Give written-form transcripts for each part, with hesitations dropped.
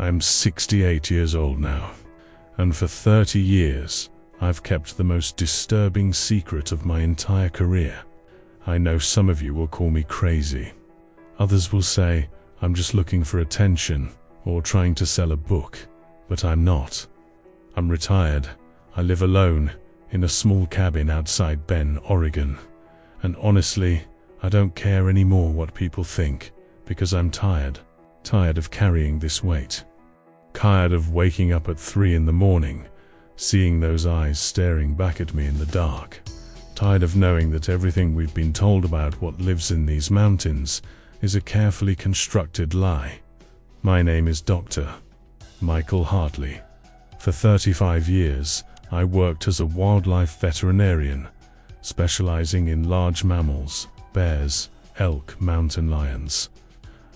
I'm 68 years old now, and for 30 years, I've kept the most disturbing secret of my entire career. I know some of you will call me crazy. Others will say I'm just looking for attention or trying to sell a book, but I'm not. I'm retired. I live alone in a small cabin outside Bend, Oregon. And honestly, I don't care anymore what people think, because I'm tired. Tired of carrying this weight. Tired of waking up at 3 in the morning, seeing those eyes staring back at me in the dark. Tired of knowing that everything we've been told about what lives in these mountains is a carefully constructed lie. My name is Dr. Michael Hartley. For 35 years, I worked as a wildlife veterinarian, specializing in large mammals, bears, elk, mountain lions.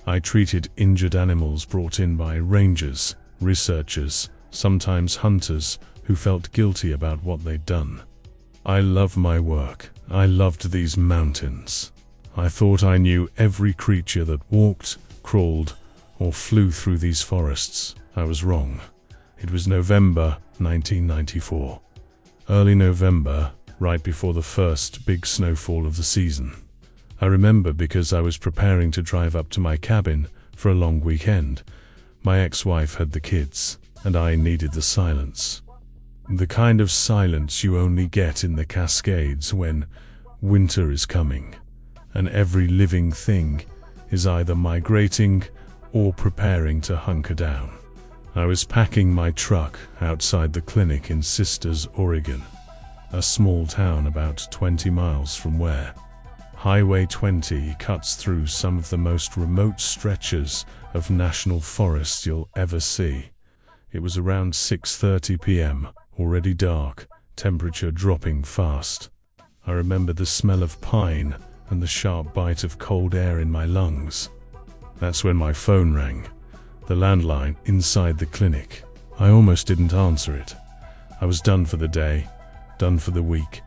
I treated injured animals brought in by rangers, researchers, sometimes hunters, who felt guilty about what they'd done. I love my work. I loved these mountains. I thought I knew every creature that walked, crawled, or flew through these forests. I was wrong. It was November 1994. Early November, right before the first big snowfall of the season. I remember because I was preparing to drive up to my cabin for a long weekend. My ex-wife had the kids, and I needed the silence. The kind of silence you only get in the Cascades when winter is coming, and every living thing is either migrating or preparing to hunker down. I was packing my truck outside the clinic in Sisters, Oregon, a small town about 20 miles from where Highway 20 cuts through some of the most remote stretches of national forest you'll ever see. It was around 6:30 p.m., already dark, temperature dropping fast. I remember the smell of pine and the sharp bite of cold air in my lungs. That's when my phone rang, the landline inside the clinic. I almost didn't answer it. I was done for the day, done for the week,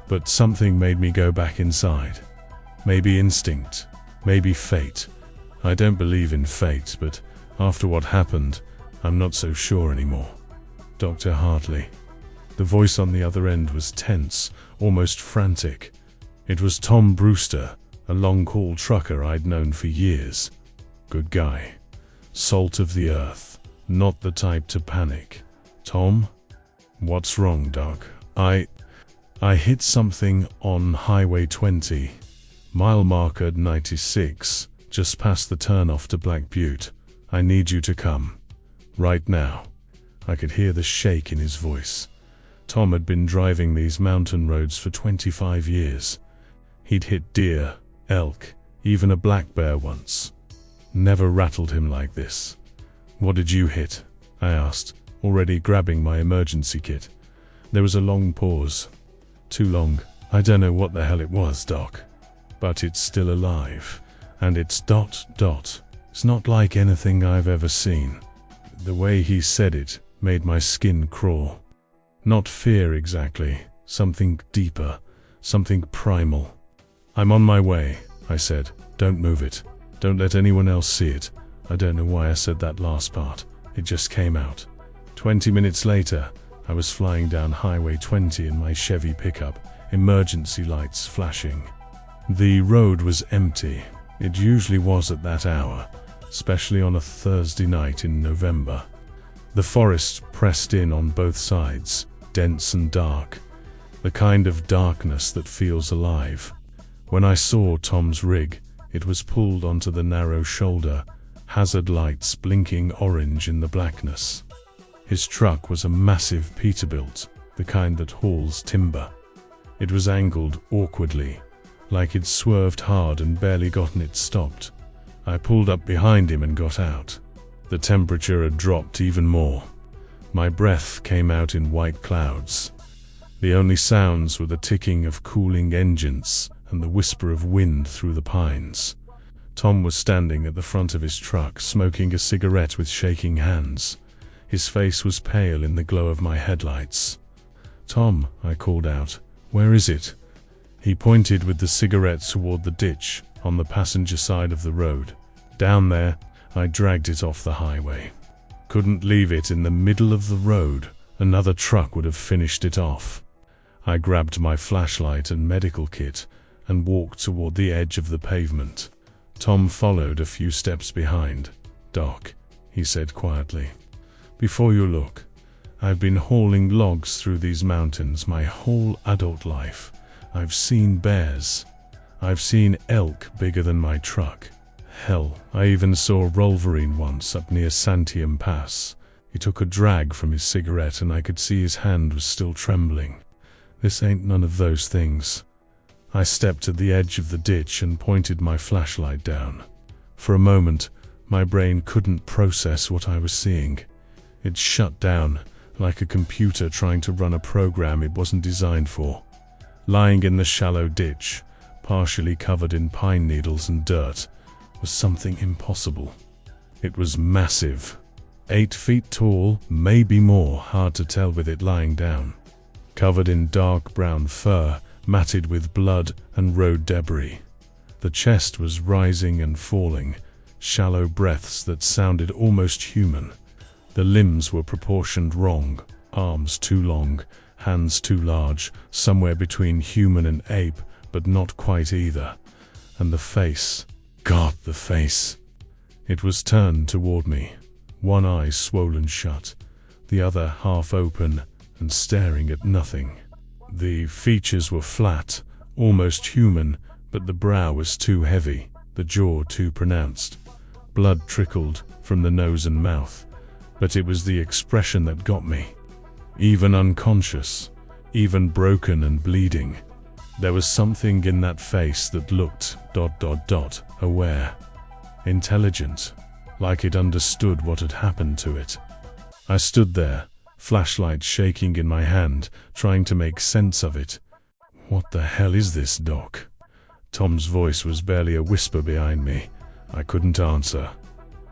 but something made me go back inside. Maybe instinct, maybe fate. I don't believe in fate, but after what happened, I'm not so sure anymore. Dr. Hartley. The voice on the other end was tense, almost frantic. It was Tom Brewster, a long-haul trucker I'd known for years. Good guy. Salt of the earth. Not the type to panic. Tom? What's wrong, Doc? I hit something on Highway 20. Mile marker 96, just past the turnoff to Black Butte. I need you to come. Right now. I could hear the shake in his voice. Tom had been driving these mountain roads for 25 years. He'd hit deer, elk, even a black bear once. Never rattled him like this. What did you hit? I asked, already grabbing my emergency kit. There was a long pause. Too long. I don't know what the hell it was, Doc. But it's still alive. And it's ... It's not like anything I've ever seen. The way he said it made my skin crawl. Not fear exactly, something deeper, something primal. I'm on my way, I said. Don't move it. Don't let anyone else see it. I don't know why I said that last part. It just came out. 20 minutes later, I was flying down Highway 20 in my Chevy pickup, emergency lights flashing. The road was empty. It usually was at that hour, especially on a Thursday night in November. The forest pressed in on both sides, dense and dark, the kind of darkness that feels alive. When I saw Tom's rig, it was pulled onto the narrow shoulder, hazard lights blinking orange in the blackness. His truck was a massive Peterbilt, the kind that hauls timber. It was angled awkwardly, like it swerved hard and barely gotten it stopped. I pulled up behind him and got out. The temperature had dropped even more. My breath came out in white clouds. The only sounds were the ticking of cooling engines and the whisper of wind through the pines. Tom was standing at the front of his truck, smoking a cigarette with shaking hands. His face was pale in the glow of my headlights. "Tom," I called out, "where is it?" He pointed with the cigarette toward the ditch on the passenger side of the road. "Down there." I dragged it off the highway. Couldn't leave it in the middle of the road. Another truck would have finished it off. I grabbed my flashlight and medical kit and walked toward the edge of the pavement. Tom followed a few steps behind. "Doc," he said quietly, "before you look, I've been hauling logs through these mountains my whole adult life. I've seen bears. I've seen elk bigger than my truck. Hell, I even saw Wolverine once up near Santiam Pass." He took a drag from his cigarette and I could see his hand was still trembling. "This ain't none of those things." I stepped to the edge of the ditch and pointed my flashlight down. For a moment, my brain couldn't process what I was seeing. It shut down, like a computer trying to run a program it wasn't designed for. Lying in the shallow ditch, partially covered in pine needles and dirt, was something impossible. It was massive. 8 feet tall, maybe more, hard to tell with it lying down. Covered in dark brown fur, matted with blood and road debris. The chest was rising and falling, shallow breaths that sounded almost human. The limbs were proportioned wrong, arms too long, hands too large, somewhere between human and ape, but not quite either. And the face, God, the face. It was turned toward me, one eye swollen shut, the other half open and staring at nothing. The features were flat, almost human, but the brow was too heavy, the jaw too pronounced. Blood trickled from the nose and mouth, but it was the expression that got me. Even unconscious, even broken and bleeding, there was something in that face that looked ... aware, intelligent, like it understood what had happened to it. I stood there, flashlight shaking in my hand, trying to make sense of it. "What the hell is this, Doc?" Tom's voice was barely a whisper behind me. I couldn't answer,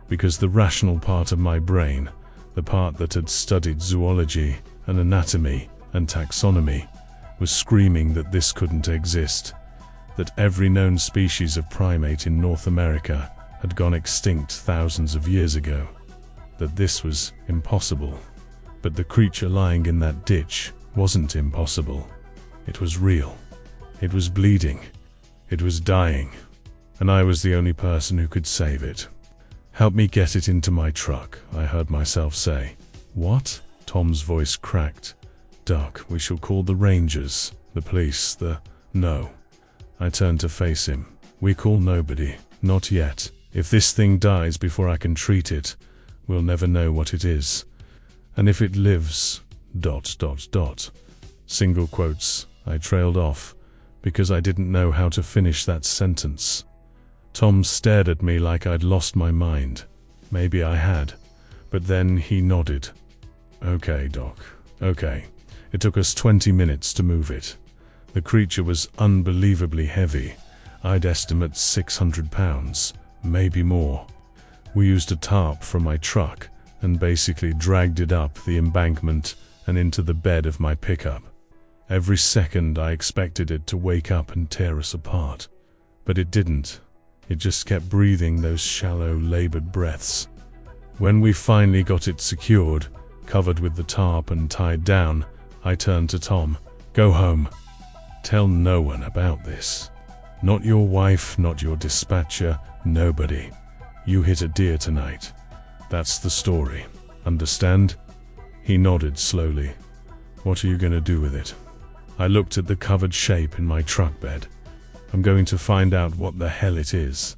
because the rational part of my brain, the part that had studied zoology and anatomy and taxonomy, was screaming that this couldn't exist, that every known species of primate in North America had gone extinct thousands of years ago, that this was impossible. But the creature lying in that ditch wasn't impossible. It was real. It was bleeding. It was dying. And I was the only person who could save it. "Help me get it into my truck," I heard myself say. "What?" Tom's voice cracked. "Doc, we shall call the rangers, the police, No." I turned to face him. "We call nobody. Not yet. If this thing dies before I can treat it, we'll never know what it is. And if it lives... ... Single quotes. I trailed off, because I didn't know how to finish that sentence. Tom stared at me like I'd lost my mind. Maybe I had. But then he nodded. "Okay, Doc. Okay." It took us 20 minutes to move it. The creature was unbelievably heavy. I'd estimate 600 pounds, maybe more. We used a tarp from my truck and basically dragged it up the embankment and into the bed of my pickup. Every second I expected it to wake up and tear us apart. But it didn't. It just kept breathing those shallow, labored breaths. When we finally got it secured, covered with the tarp and tied down, I turned to Tom. "Go home. Tell no one about this. Not your wife, not your dispatcher, nobody. You hit a deer tonight. That's the story. Understand?" He nodded slowly. "What are you going to do with it?" I looked at the covered shape in my truck bed. "I'm going to find out what the hell it is."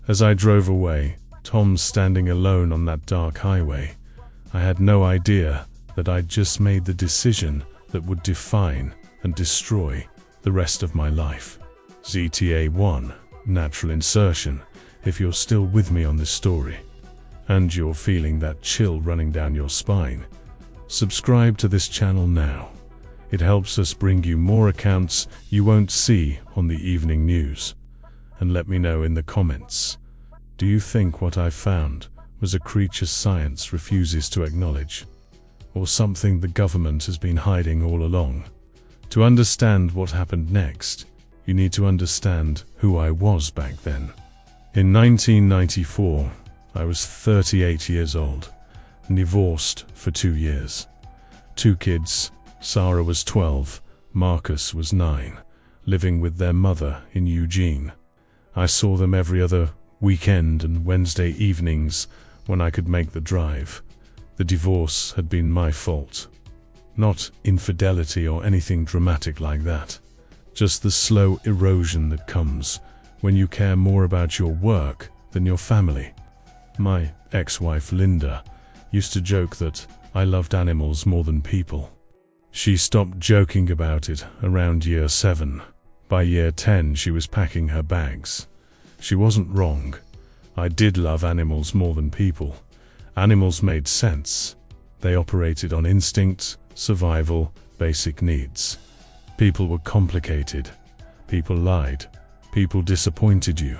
As I drove away, Tom standing alone on that dark highway, I had no idea that I'd just made the decision that would define and destroy the rest of my life. ZTA1, natural insertion, if you're still with me on this story, and you're feeling that chill running down your spine, subscribe to this channel now. It helps us bring you more accounts you won't see on the evening news. And let me know in the comments, do you think what I found was a creature science refuses to acknowledge? Or something the government has been hiding all along? To understand what happened next, you need to understand who I was back then. In 1994, I was 38 years old. and divorced for 2 years. 2 kids, Sarah was 12, Marcus was 9, living with their mother in Eugene. I saw them every other weekend and Wednesday evenings when I could make the drive. The divorce had been my fault. Not infidelity or anything dramatic like that. Just the slow erosion that comes when you care more about your work than your family. My ex-wife Linda used to joke that I loved animals more than people. She stopped joking about it around year 7. By year 10 she was packing her bags. She wasn't wrong. I did love animals more than people. Animals made sense. They operated on instinct, survival, basic needs. People were complicated. People lied. People disappointed you.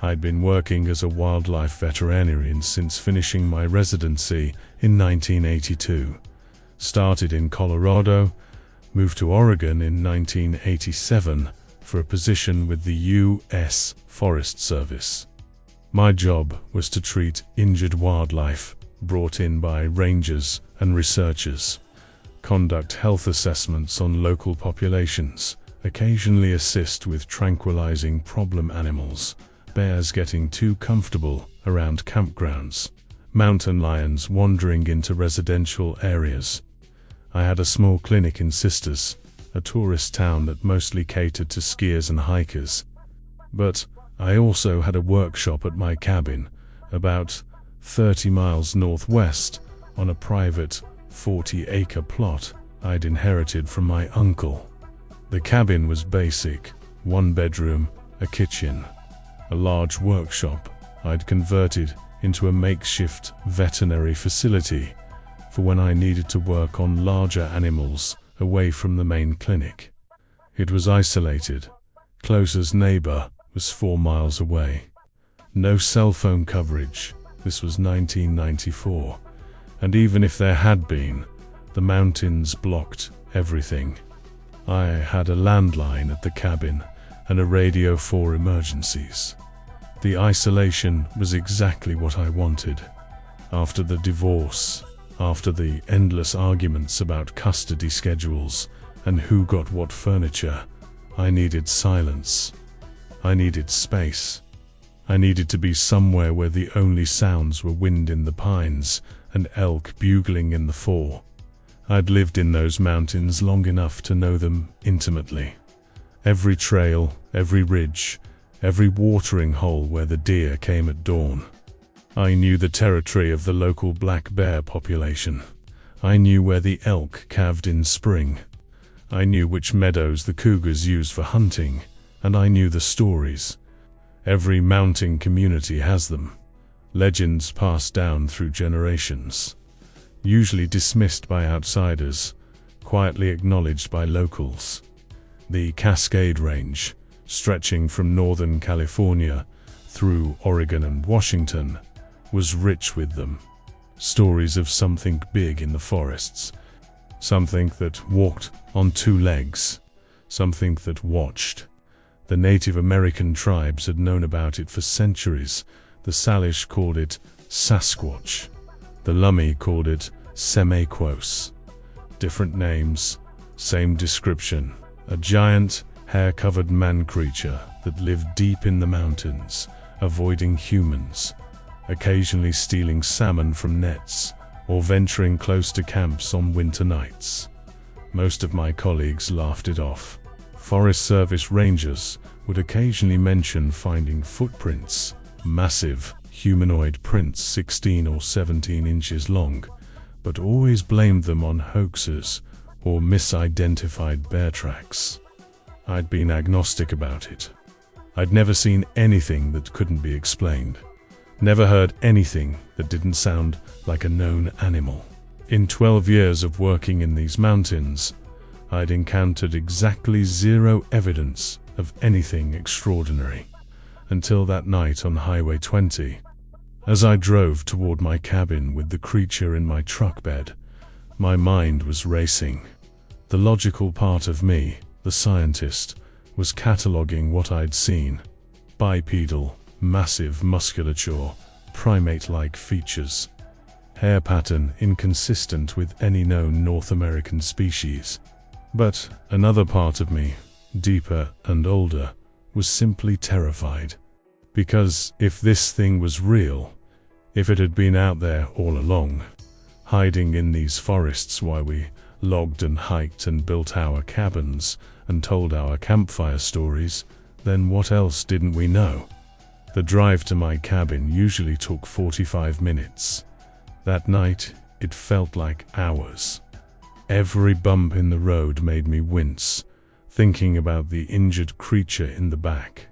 I'd been working as a wildlife veterinarian since finishing my residency in 1982. Started in Colorado, moved to Oregon in 1987 for a position with the U.S. Forest Service. My job was to treat injured wildlife brought in by rangers and researchers, conduct health assessments on local populations, occasionally assist with tranquilizing problem animals, bears getting too comfortable around campgrounds, mountain lions wandering into residential areas. I had a small clinic in Sisters, a tourist town that mostly catered to skiers and hikers. But I also had a workshop at my cabin, about 30 miles northwest, on a private 40-acre plot I'd inherited from my uncle. The cabin was basic, 1 bedroom, a kitchen. A large workshop I'd converted into a makeshift veterinary facility for when I needed to work on larger animals away from the main clinic. It was isolated. Closest neighbor was 4 miles away. No cell phone coverage. This was 1994. And even if there had been, the mountains blocked everything. I had a landline at the cabin and a radio for emergencies. The isolation was exactly what I wanted. After the divorce, after the endless arguments about custody schedules and who got what furniture, I needed silence. I needed space. I needed to be somewhere where the only sounds were wind in the pines and elk bugling in the fore. I'd lived in those mountains long enough to know them intimately. Every trail, every ridge, every watering hole where the deer came at dawn. I knew the territory of the local black bear population. I knew where the elk calved in spring. I knew which meadows the cougars used for hunting, and I knew the stories. Every mountain community has them. Legends passed down through generations. Usually dismissed by outsiders, quietly acknowledged by locals. The Cascade Range, stretching from northern California through Oregon and Washington, was rich with them. Stories of something big in the forests, something that walked on 2 legs, something that watched. The Native American tribes had known about it for centuries. The Salish called it Sasquatch. The Lummi called it Semequos. Different names, same description. A giant, hair-covered man-creature that lived deep in the mountains, avoiding humans, occasionally stealing salmon from nets or venturing close to camps on winter nights. Most of my colleagues laughed it off. Forest Service rangers would occasionally mention finding footprints, massive, humanoid prints 16 or 17 inches long, but always blamed them on hoaxes or misidentified bear tracks. I'd been agnostic about it. I'd never seen anything that couldn't be explained. Never heard anything that didn't sound like a known animal. In 12 years of working in these mountains, I'd encountered exactly 0 evidence of anything extraordinary, until that night on Highway 20. As I drove toward my cabin with the creature in my truck bed, my mind was racing. The logical part of me, the scientist, was cataloging what I'd seen. Bipedal, massive musculature, primate-like features. hair pattern inconsistent with any known North American species. But another part of me, deeper and older, was simply terrified. Because if this thing was real, if it had been out there all along, hiding in these forests while we logged and hiked and built our cabins and told our campfire stories, then what else didn't we know? The drive to my cabin usually took 45 minutes. That night, it felt like hours. Every bump in the road made me wince, thinking about the injured creature in the back.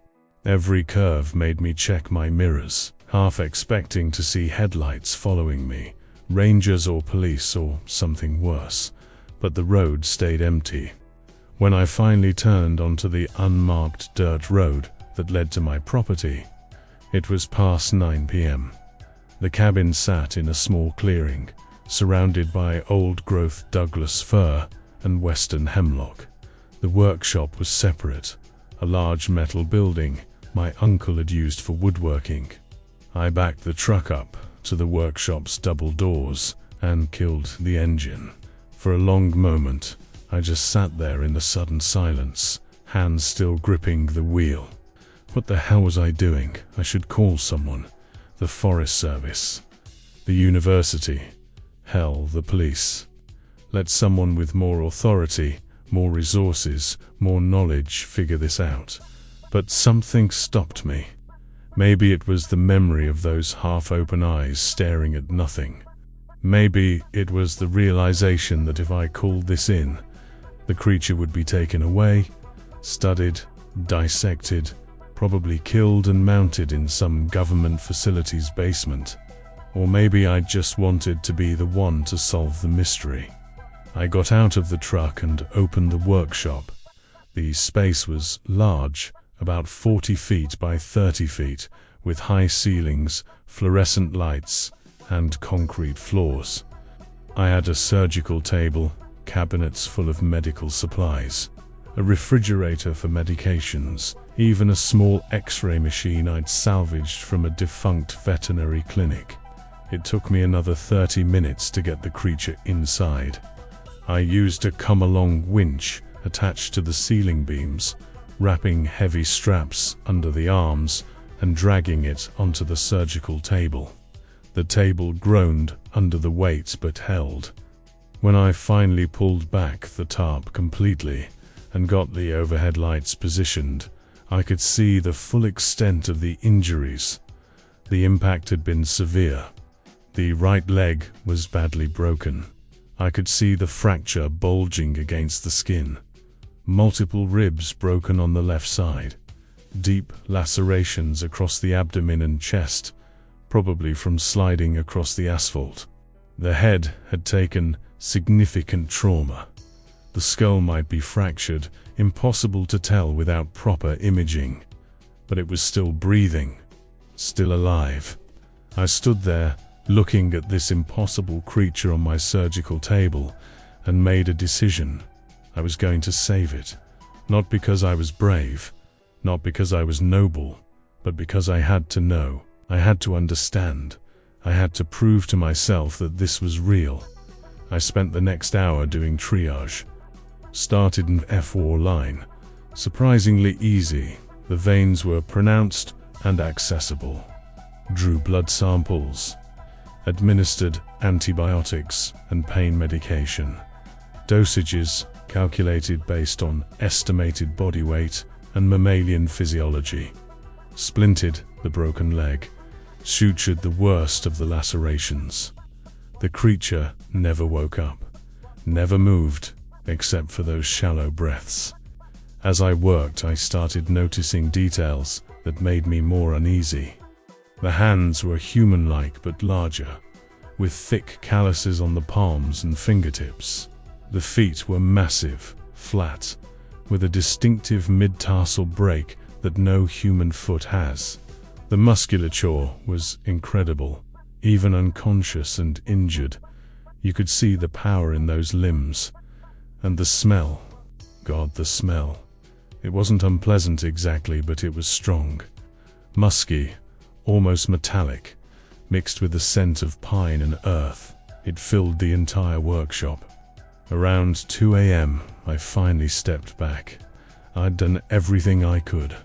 Every curve made me check my mirrors, half expecting to see headlights following me, rangers or police or something worse, but the road stayed empty. When I finally turned onto the unmarked dirt road that led to my property, it was past 9 p.m. The cabin sat in a small clearing, surrounded by old-growth Douglas fir and western hemlock. The workshop was separate, a large metal building my uncle had used for woodworking. I backed the truck up to the workshop's double doors and killed the engine. For a long moment, I just sat there in the sudden silence, hands still gripping the wheel. What the hell was I doing? I should call someone. The Forest Service. The university. Hell, the police. Let someone with more authority, more resources, more knowledge figure this out. But something stopped me. Maybe it was the memory of those half-open eyes staring at nothing. Maybe it was the realization that if I called this in, the creature would be taken away, studied, dissected, probably killed and mounted in some government facility's basement. Or maybe I just wanted to be the one to solve the mystery. I got out of the truck and opened the workshop. The space was large, about 40 feet by 30 feet, with high ceilings, fluorescent lights, and concrete floors. I had a surgical table, cabinets full of medical supplies, a refrigerator for medications, even a small X-ray machine I'd salvaged from a defunct veterinary clinic. It took me another 30 minutes to get the creature inside. I used a come-along winch attached to the ceiling beams, wrapping heavy straps under the arms and dragging it onto the surgical table. The table groaned under the weight but held. When I finally pulled back the tarp completely and got the overhead lights positioned, I could see the full extent of the injuries. The impact had been severe. The right leg was badly broken. I could see the fracture bulging against the skin. Multiple ribs broken on the left side. Deep lacerations across the abdomen and chest, probably from sliding across the asphalt. The head had taken significant trauma. The skull might be fractured, impossible to tell without proper imaging. But it was still breathing, still alive. I stood there, looking at this impossible creature on my surgical table, and made a decision. I was going to save it. Not because I was brave, not because I was noble, but because I had to know. I had to understand. I had to prove to myself that this was real. I spent the next hour doing triage. Started an F4 line. Surprisingly easy. The veins were pronounced and accessible. Drew blood samples. Administered antibiotics and pain medication. Dosages calculated based on estimated body weight and mammalian physiology. Splinted the broken leg. Sutured the worst of the lacerations. The creature never woke up. Never moved, except for those shallow breaths. As I worked, I started noticing details that made me more uneasy. The hands were human-like but larger, with thick calluses on the palms and fingertips. The feet were massive, flat, with a distinctive mid-tarsal break that no human foot has. The musculature was incredible. Even unconscious and injured, you could see the power in those limbs. And the smell. God, the smell. It wasn't unpleasant exactly, but it was strong. Musky, almost metallic, mixed with the scent of pine and earth. It filled the entire workshop. Around 2 a.m., I finally stepped back. I'd done everything I could.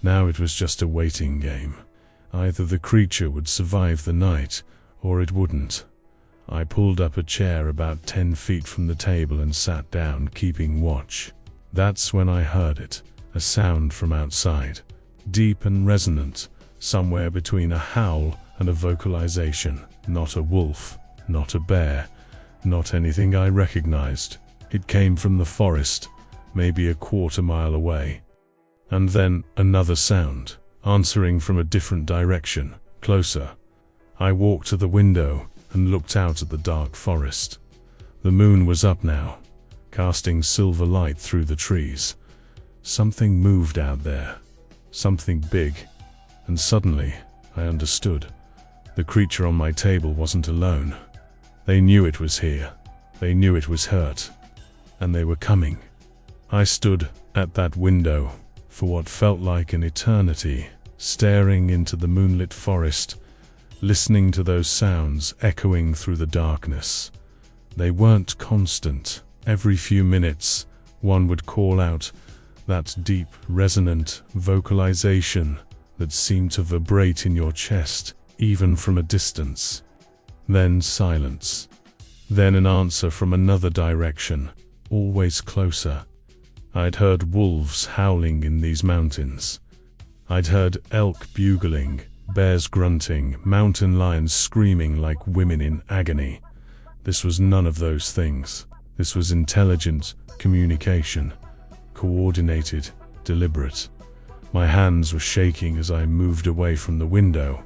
Now it was just a waiting game. Either the creature would survive the night, or it wouldn't. I pulled up a chair about 10 feet from the table and sat down, keeping watch. That's when I heard it, a sound from outside, deep and resonant, somewhere between a howl and a vocalization. Not a wolf, not a bear, not anything I recognized. It came from the forest, maybe a quarter-mile away. And then another sound, answering from a different direction, closer. I walked to the window and looked out at the dark forest. The moon was up now, casting silver light through the trees. Something moved out there, something big, and suddenly I understood. The creature on my table wasn't alone. They knew it was here. They knew it was hurt, and they were coming. I stood at that window for what felt like an eternity, staring into the moonlit forest, listening to those sounds echoing through the darkness. They weren't constant. Every few minutes, one would call out, that deep, resonant vocalization that seemed to vibrate in your chest, even from a distance. Then silence. Then an answer from another direction, always closer. I'd heard wolves howling in these mountains. I'd heard elk bugling, bears grunting, mountain lions screaming like women in agony. This was none of those things. This was intelligent communication, coordinated, deliberate. My hands were shaking as I moved away from the window.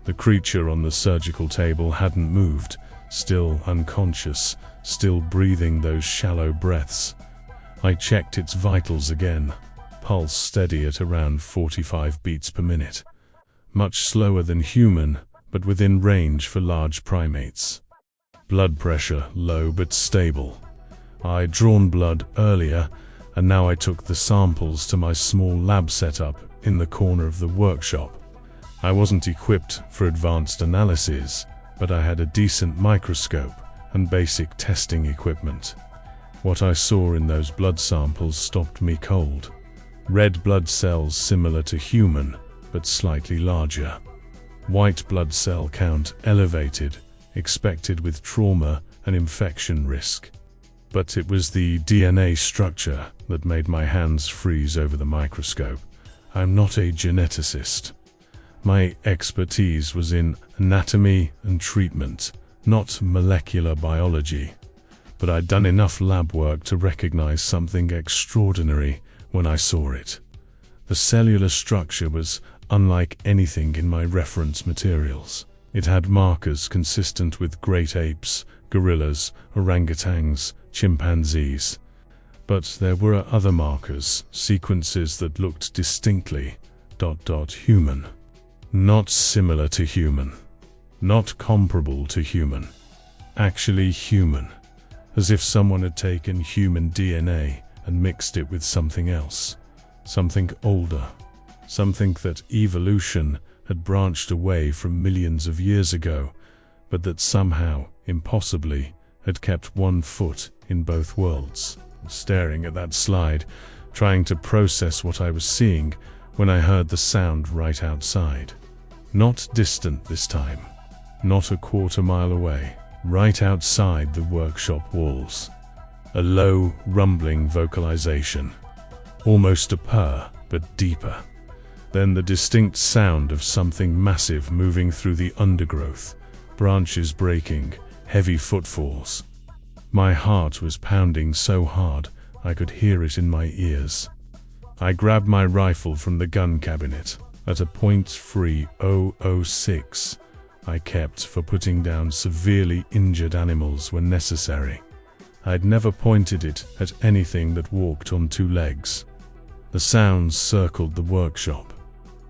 The creature on the surgical table hadn't moved, still unconscious, still breathing those shallow breaths. I checked its vitals again, pulse steady at around 45 beats per minute. Much slower than human, but within range for large primates. Blood pressure low but stable. I'd drawn blood earlier, and now I took the samples to my small lab setup in the corner of the workshop. I wasn't equipped for advanced analyses, but I had a decent microscope and basic testing equipment. What I saw in those blood samples stopped me cold. Red blood cells similar to human, but slightly larger. White blood cell count elevated, expected with trauma and infection risk. But it was the DNA structure that made my hands freeze over the microscope. I'm not a geneticist. My expertise was in anatomy and treatment, not molecular biology. But I'd done enough lab work to recognize something extraordinary when I saw it. The cellular structure was unlike anything in my reference materials. It had markers consistent with great apes, gorillas, orangutans, chimpanzees. But there were other markers, sequences that looked distinctly human. Not similar to human. Not comparable to human. Actually human. As if someone had taken human DNA and mixed it with something else. Something older. Something that evolution had branched away from millions of years ago, but that somehow, impossibly, had kept one foot in both worlds. Staring at that slide, trying to process what I was seeing, when I heard the sound right outside. Not distant this time. Not a quarter-mile away. Right outside the workshop walls. A low, rumbling vocalization. Almost a purr, but deeper. Then the distinct sound of something massive moving through the undergrowth, branches breaking, heavy footfalls. My heart was pounding so hard I could hear it in my ears. I grabbed my rifle from the gun cabinet at a .3006 I kept for putting down severely injured animals when necessary. I'd never pointed it at anything that walked on two legs. The sounds circled the workshop.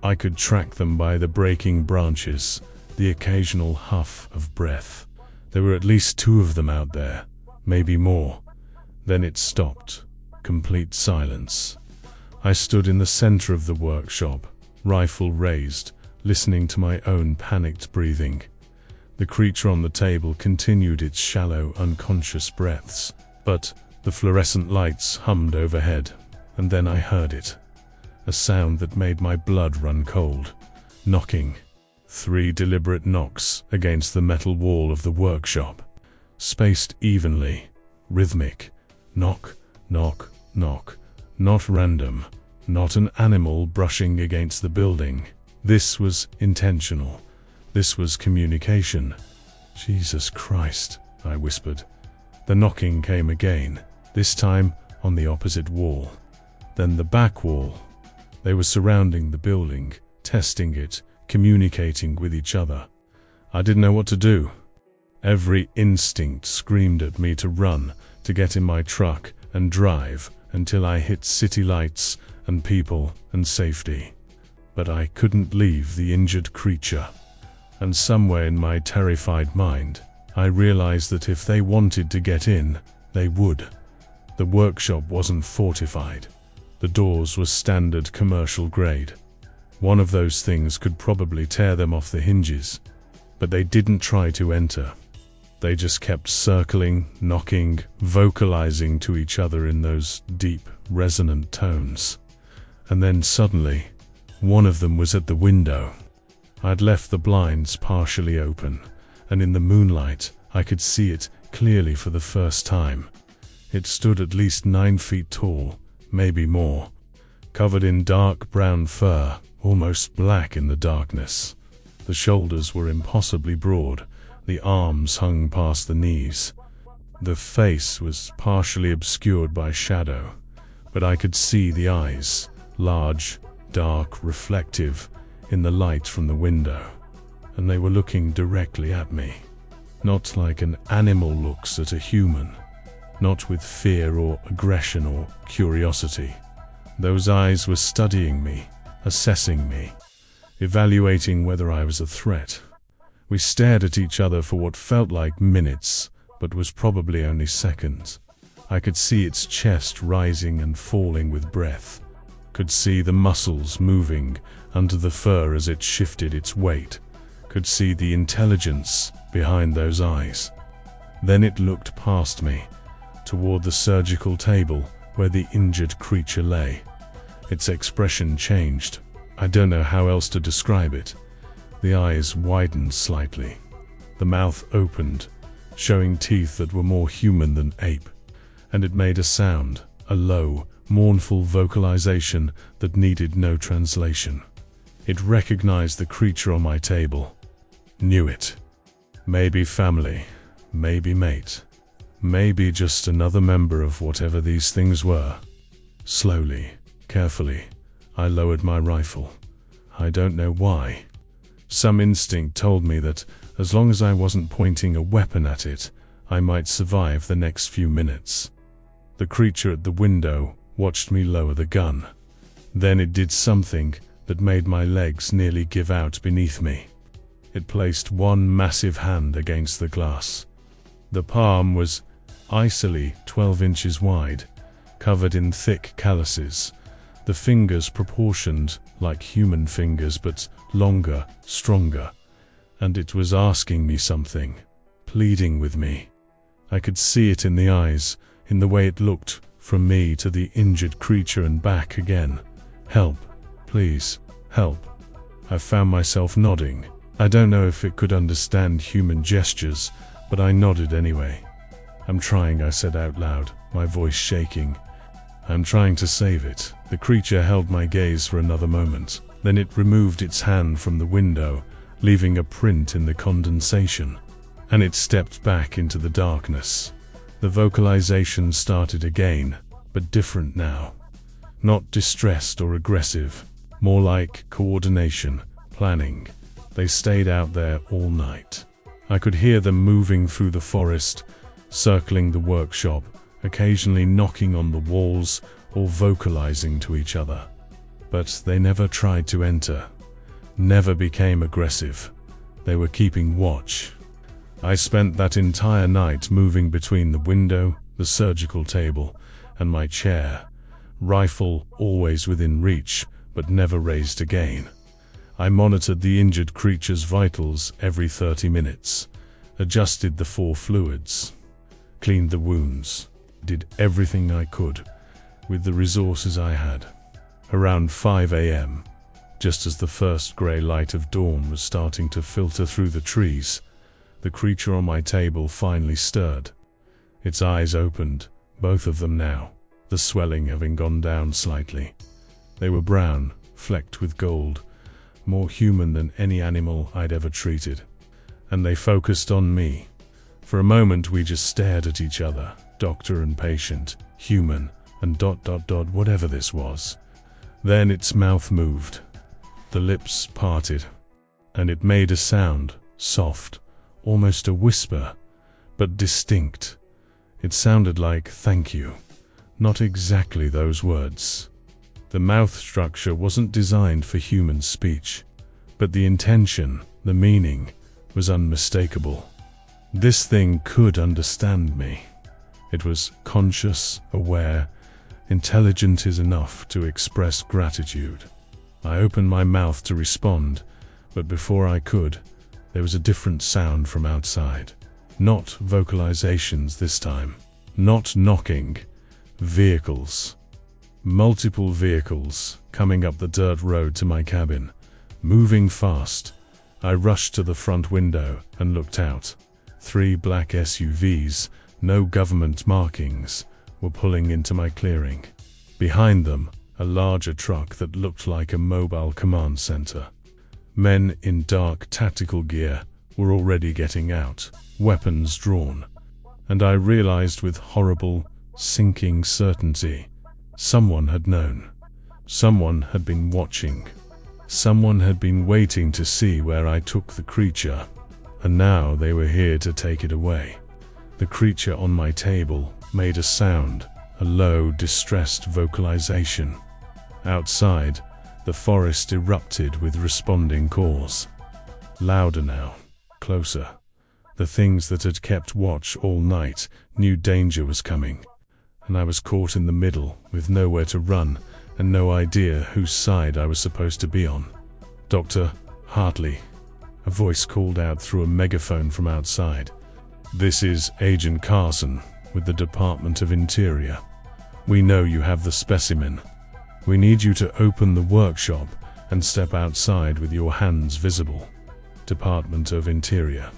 I could track them by the breaking branches, the occasional huff of breath. There were at least 2 of them out there, maybe more. Then it stopped. Complete silence. I stood in the center of the workshop, rifle raised, listening to my own panicked breathing. The creature on the table continued its shallow, unconscious breaths, but the fluorescent lights hummed overhead, and then I heard it. A sound that made my blood run cold. Knocking. 3 deliberate knocks against the metal wall of the workshop. Spaced evenly. Rhythmic. Knock, knock, knock. Not random. Not an animal brushing against the building. This was intentional. This was communication. Jesus Christ, I whispered. The knocking came again, this time on the opposite wall. Then the back wall. They were surrounding the building, testing it, communicating with each other. I didn't know what to do. Every instinct screamed at me to run, to get in my truck and drive until I hit city lights and people and safety. But I couldn't leave the injured creature. And somewhere in my terrified mind, I realized that if they wanted to get in, they would. The workshop wasn't fortified. The doors were standard commercial grade. One of those things could probably tear them off the hinges. But they didn't try to enter. They just kept circling, knocking, vocalizing to each other in those deep, resonant tones. And then suddenly, one of them was at the window. I'd left the blinds partially open, and in the moonlight, I could see it clearly for the first time. It stood at least 9 feet tall, maybe more, covered in dark brown fur, almost black in the darkness. The shoulders were impossibly broad, the arms hung past the knees. The face was partially obscured by shadow, but I could see the eyes, large, dark, reflective, in the light from the window, and they were looking directly at me. Not like an animal looks at a human, not with fear or aggression or curiosity. Those eyes were studying me, assessing me, evaluating whether I was a threat. We stared at each other for what felt like minutes, but was probably only seconds. I could see its chest rising and falling with breath, could see the muscles moving under the fur as it shifted its weight, could see the intelligence behind those eyes. Then it looked past me, toward the surgical table where the injured creature lay. Its expression changed. I don't know how else to describe it. The eyes widened slightly. The mouth opened, showing teeth that were more human than ape. And it made a sound, a low, mournful vocalization that needed no translation. It recognized the creature on my table. Knew it. Maybe family, maybe mate, maybe just another member of whatever these things were. Slowly, carefully, I lowered my rifle. I don't know why. Some instinct told me that as long as I wasn't pointing a weapon at it, I might survive the next few minutes. The creature at the window watched me lower the gun. Then it did something that made my legs nearly give out beneath me. It placed one massive hand against the glass. The palm was icily 12 inches wide, covered in thick calluses, the fingers proportioned like human fingers but longer, stronger, and it was asking me something, pleading with me. I could see it in the eyes, in the way it looked from me to the injured creature and back again. Help, please, help. I found myself nodding. I don't know if it could understand human gestures, but I nodded anyway. I'm trying, I said out loud, my voice shaking. I'm trying to save it. The creature held my gaze for another moment. Then it removed its hand from the window, leaving a print in the condensation. And it stepped back into the darkness. The vocalization started again, but different now. Not distressed or aggressive, more like coordination, planning. They stayed out there all night. I could hear them moving through the forest, circling the workshop, occasionally knocking on the walls or vocalizing to each other. But they never tried to enter, never became aggressive. They were keeping watch. I spent that entire night moving between the window, the surgical table, and my chair, rifle always within reach, but never raised again. I monitored the injured creature's vitals every 30 minutes, adjusted the 4 fluids, cleaned the wounds, did everything I could with the resources I had. Around 5 a.m., just as the first grey light of dawn was starting to filter through the trees, the creature on my table finally stirred. Its eyes opened, both of them now, the swelling having gone down slightly. They were brown, flecked with gold, more human than any animal I'd ever treated. And they focused on me. For a moment we just stared at each other, doctor and patient, human, and ... whatever this was. Then its mouth moved. The lips parted, and it made a sound, soft, almost a whisper, but distinct. It sounded like "thank you." Not exactly those words. The mouth structure wasn't designed for human speech, but the intention, the meaning, was unmistakable. This thing could understand me. It was conscious, aware, intelligent enough to express gratitude. I opened my mouth to respond, but before I could, there was a different sound from outside. Not vocalizations this time. Not knocking. Vehicles. Multiple vehicles coming up the dirt road to my cabin, moving fast. I rushed to the front window and looked out. 3 black SUVs, no government markings, were pulling into my clearing. Behind them, a larger truck that looked like a mobile command center. Men in dark tactical gear were already getting out, weapons drawn. And I realized with horrible, sinking certainty, someone had known. Someone had been watching. Someone had been waiting to see where I took the creature, and now they were here to take it away. The creature on my table made a sound, a low, distressed vocalization. Outside, the forest erupted with responding calls. Louder now, closer. The things that had kept watch all night knew danger was coming, and I was caught in the middle with nowhere to run and no idea whose side I was supposed to be on. "Dr. Hartley," a voice called out through a megaphone from outside. "This is Agent Carson with the Department of Interior. We know you have the specimen. We need you to open the workshop and step outside with your hands visible. Department of Interior."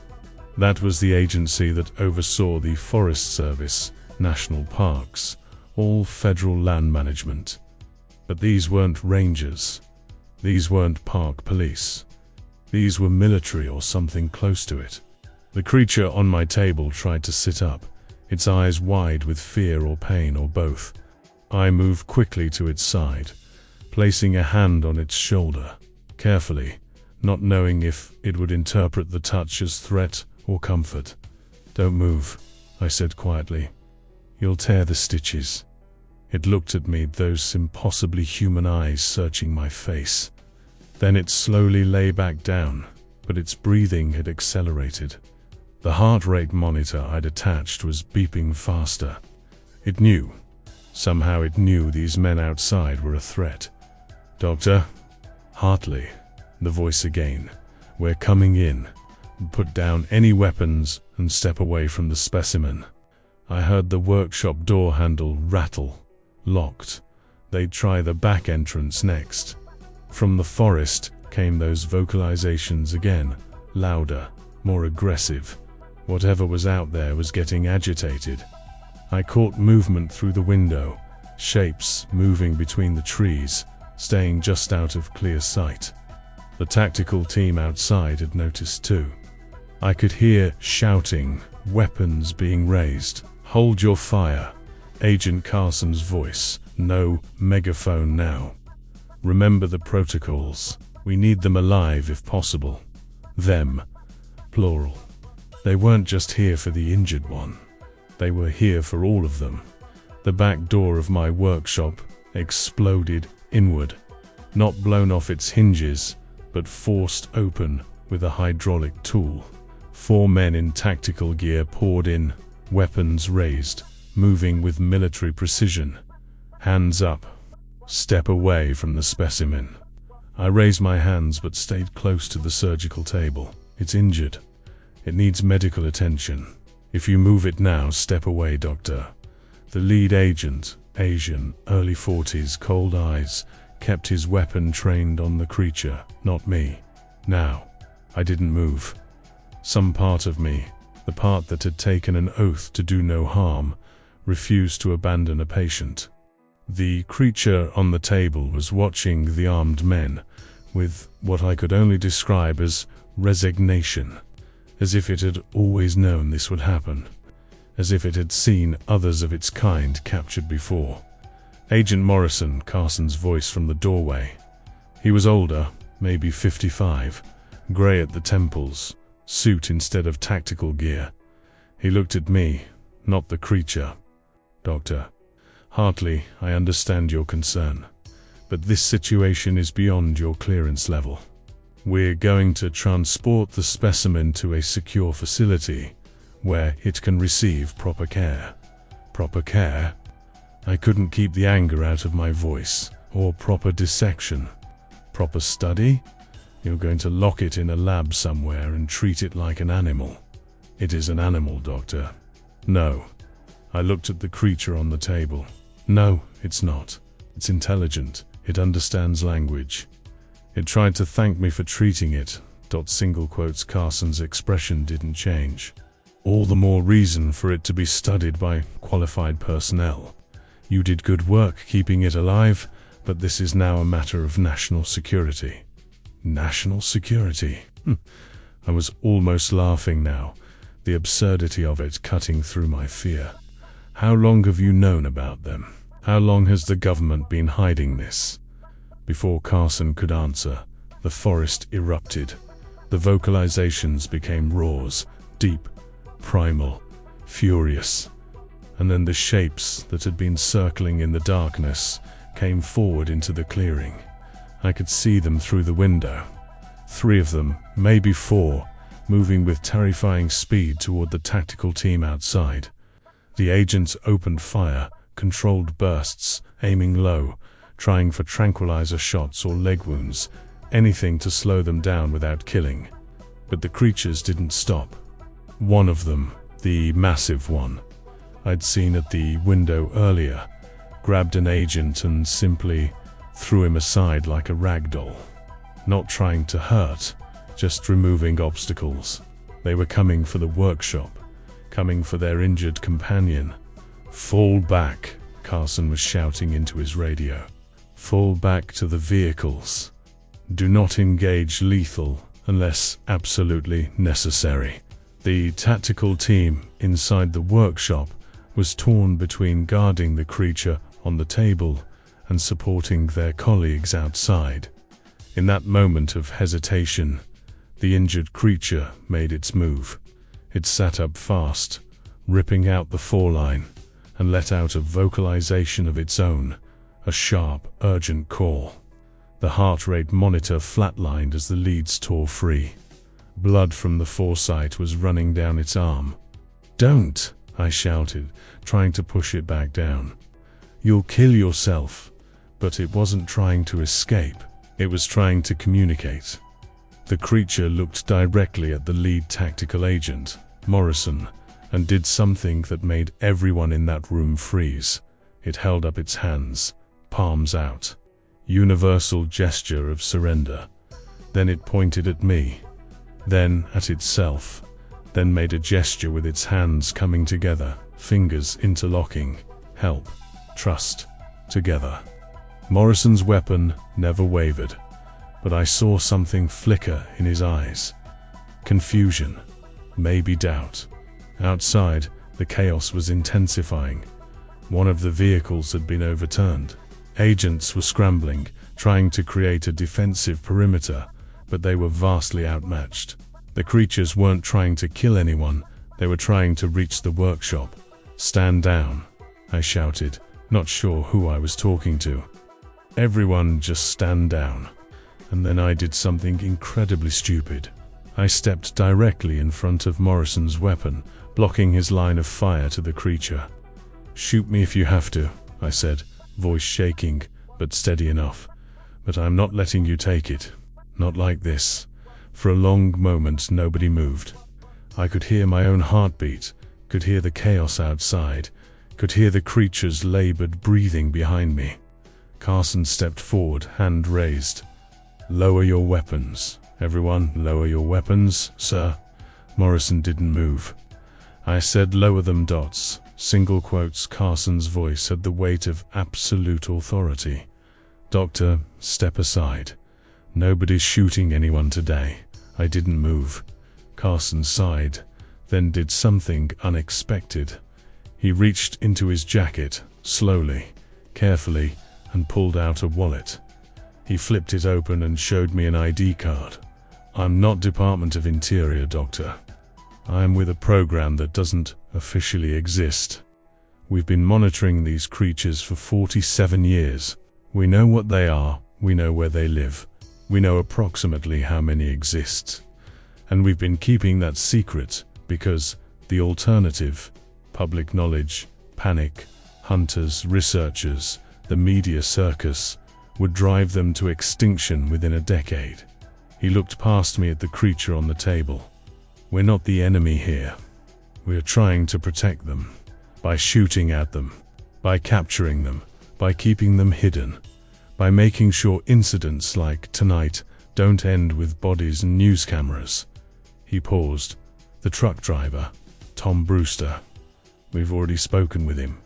That was the agency that oversaw the Forest Service, national parks, all federal land management. But these weren't rangers. These weren't park police. These were military or something close to it. The creature on my table tried to sit up, its eyes wide with fear or pain or both. I moved quickly to its side, placing a hand on its shoulder, carefully, not knowing if it would interpret the touch as threat or comfort. "Don't move," I said quietly. "You'll tear the stitches." It looked at me, those impossibly human eyes searching my face. Then it slowly lay back down, but its breathing had accelerated. The heart rate monitor I'd attached was beeping faster. It knew. Somehow it knew these men outside were a threat. "Dr. Hartley," the voice again, "we're coming in. Put down any weapons and step away from the specimen." I heard the workshop door handle rattle. Locked. They'd try the back entrance next. From the forest came those vocalizations again, louder, more aggressive. Whatever was out there was getting agitated. I caught movement through the window, shapes moving between the trees, staying just out of clear sight. The tactical team outside had noticed too. I could hear shouting, weapons being raised. "Hold your fire." Agent Carson's voice. "No megaphone now. Remember the protocols. We need them alive if possible." Them, plural. They weren't just here for the injured one. They were here for all of them. The back door of my workshop exploded inward, not blown off its hinges, but forced open with a hydraulic tool. 4 men in tactical gear poured in, weapons raised, moving with military precision. "Hands up. Step away from the specimen." I raised my hands but stayed close to the surgical table. It's injured. It needs medical attention. If you move it now, step away, doctor. The lead agent, Asian, early 40s, cold eyes, kept his weapon trained on the creature, not me. Now, I didn't move. Some part of me, the part that had taken an oath to do no harm, refused to abandon a patient. The creature on the table was watching the armed men with what I could only describe as resignation, as if it had always known this would happen, as if it had seen others of its kind captured before. Agent Morrison, Carson's voice from the doorway. He was older, maybe 55, grey at the temples, suit instead of tactical gear. He looked at me, not the creature. Doctor, Hartley, I understand your concern, but this situation is beyond your clearance level. We're going to transport the specimen to a secure facility where it can receive proper care. Proper care? I couldn't keep the anger out of my voice. Or proper dissection. Proper study? You're going to lock it in a lab somewhere and treat it like an animal. It is an animal, doctor. No. I looked at the creature on the table. No, it's not. It's intelligent. It understands language. It tried to thank me for treating it. Single quotes. Carson's expression didn't change. All the more reason for it to be studied by qualified personnel. You did good work keeping it alive, but this is now a matter of national security. National security? I was almost laughing now, the absurdity of it cutting through my fear. How long have you known about them? How long has the government been hiding this? Before Carson could answer, the forest erupted. The vocalizations became roars, deep, primal, furious. And then the shapes that had been circling in the darkness came forward into the clearing. I could see them through the window. 3 of them, maybe 4, moving with terrifying speed toward the tactical team outside. The agents opened fire, controlled bursts, aiming low, trying for tranquilizer shots or leg wounds, anything to slow them down without killing. But the creatures didn't stop. One of them, the massive one, I'd seen at the window earlier, grabbed an agent and simply threw him aside like a rag doll. Not trying to hurt, just removing obstacles. They were coming for the workshop, coming for their injured companion. Fall back, Carson was shouting into his radio. Fall back to the vehicles. Do not engage lethal unless absolutely necessary. The tactical team inside the workshop was torn between guarding the creature on the table and supporting their colleagues outside. In that moment of hesitation, the injured creature made its move. It sat up fast, ripping out the foreline, and let out a vocalization of its own, a sharp, urgent call. The heart rate monitor flatlined as the leads tore free. Blood from the foresight was running down its arm. "Don't!" I shouted, trying to push it back down. "You'll kill yourself." But it wasn't trying to escape. It was trying to communicate. The creature looked directly at the lead tactical agent, Morrison, and did something that made everyone in that room freeze. It held up its hands, palms out. Universal gesture of surrender. Then it pointed at me, then at itself, then made a gesture with its hands coming together, fingers interlocking. Help, trust, together. Morrison's weapon never wavered, but I saw something flicker in his eyes. Confusion, maybe doubt. Outside, the chaos was intensifying. One of the vehicles had been overturned. Agents were scrambling, trying to create a defensive perimeter, but they were vastly outmatched. The creatures weren't trying to kill anyone, they were trying to reach the workshop. "Stand down," I shouted, not sure who I was talking to. "Everyone just stand down." And then I did something incredibly stupid. I stepped directly in front of Morrison's weapon, blocking his line of fire to the creature. "Shoot me if you have to," I said, voice shaking, but steady enough. But I'm not letting you take it. Not like this. For a long moment nobody moved. I could hear my own heartbeat, could hear the chaos outside, could hear the creature's labored breathing behind me. Carson stepped forward, hand raised. "Lower your weapons. Everyone, lower your weapons, sir." Morrison didn't move. I said, "Lower them, dots." Single quotes. Carson's voice had the weight of absolute authority. "Doctor, step aside. Nobody's shooting anyone today." I didn't move. Carson sighed, then did something unexpected. He reached into his jacket, slowly, carefully, and pulled out a wallet. He flipped it open and showed me an ID card. "I'm not Department of Interior, Doctor. I am with a program that doesn't officially exist. We've been monitoring these creatures for 47 years. We know what they are, we know where they live, we know approximately how many exist. And we've been keeping that secret because the alternative, public knowledge, panic, hunters, researchers, the media circus, would drive them to extinction within a decade." He looked past me at the creature on the table. "We're not the enemy here. We're trying to protect them. By shooting at them. By capturing them. By keeping them hidden. By making sure incidents like tonight don't end with bodies and news cameras." He paused. "The truck driver, Tom Brewster. We've already spoken with him.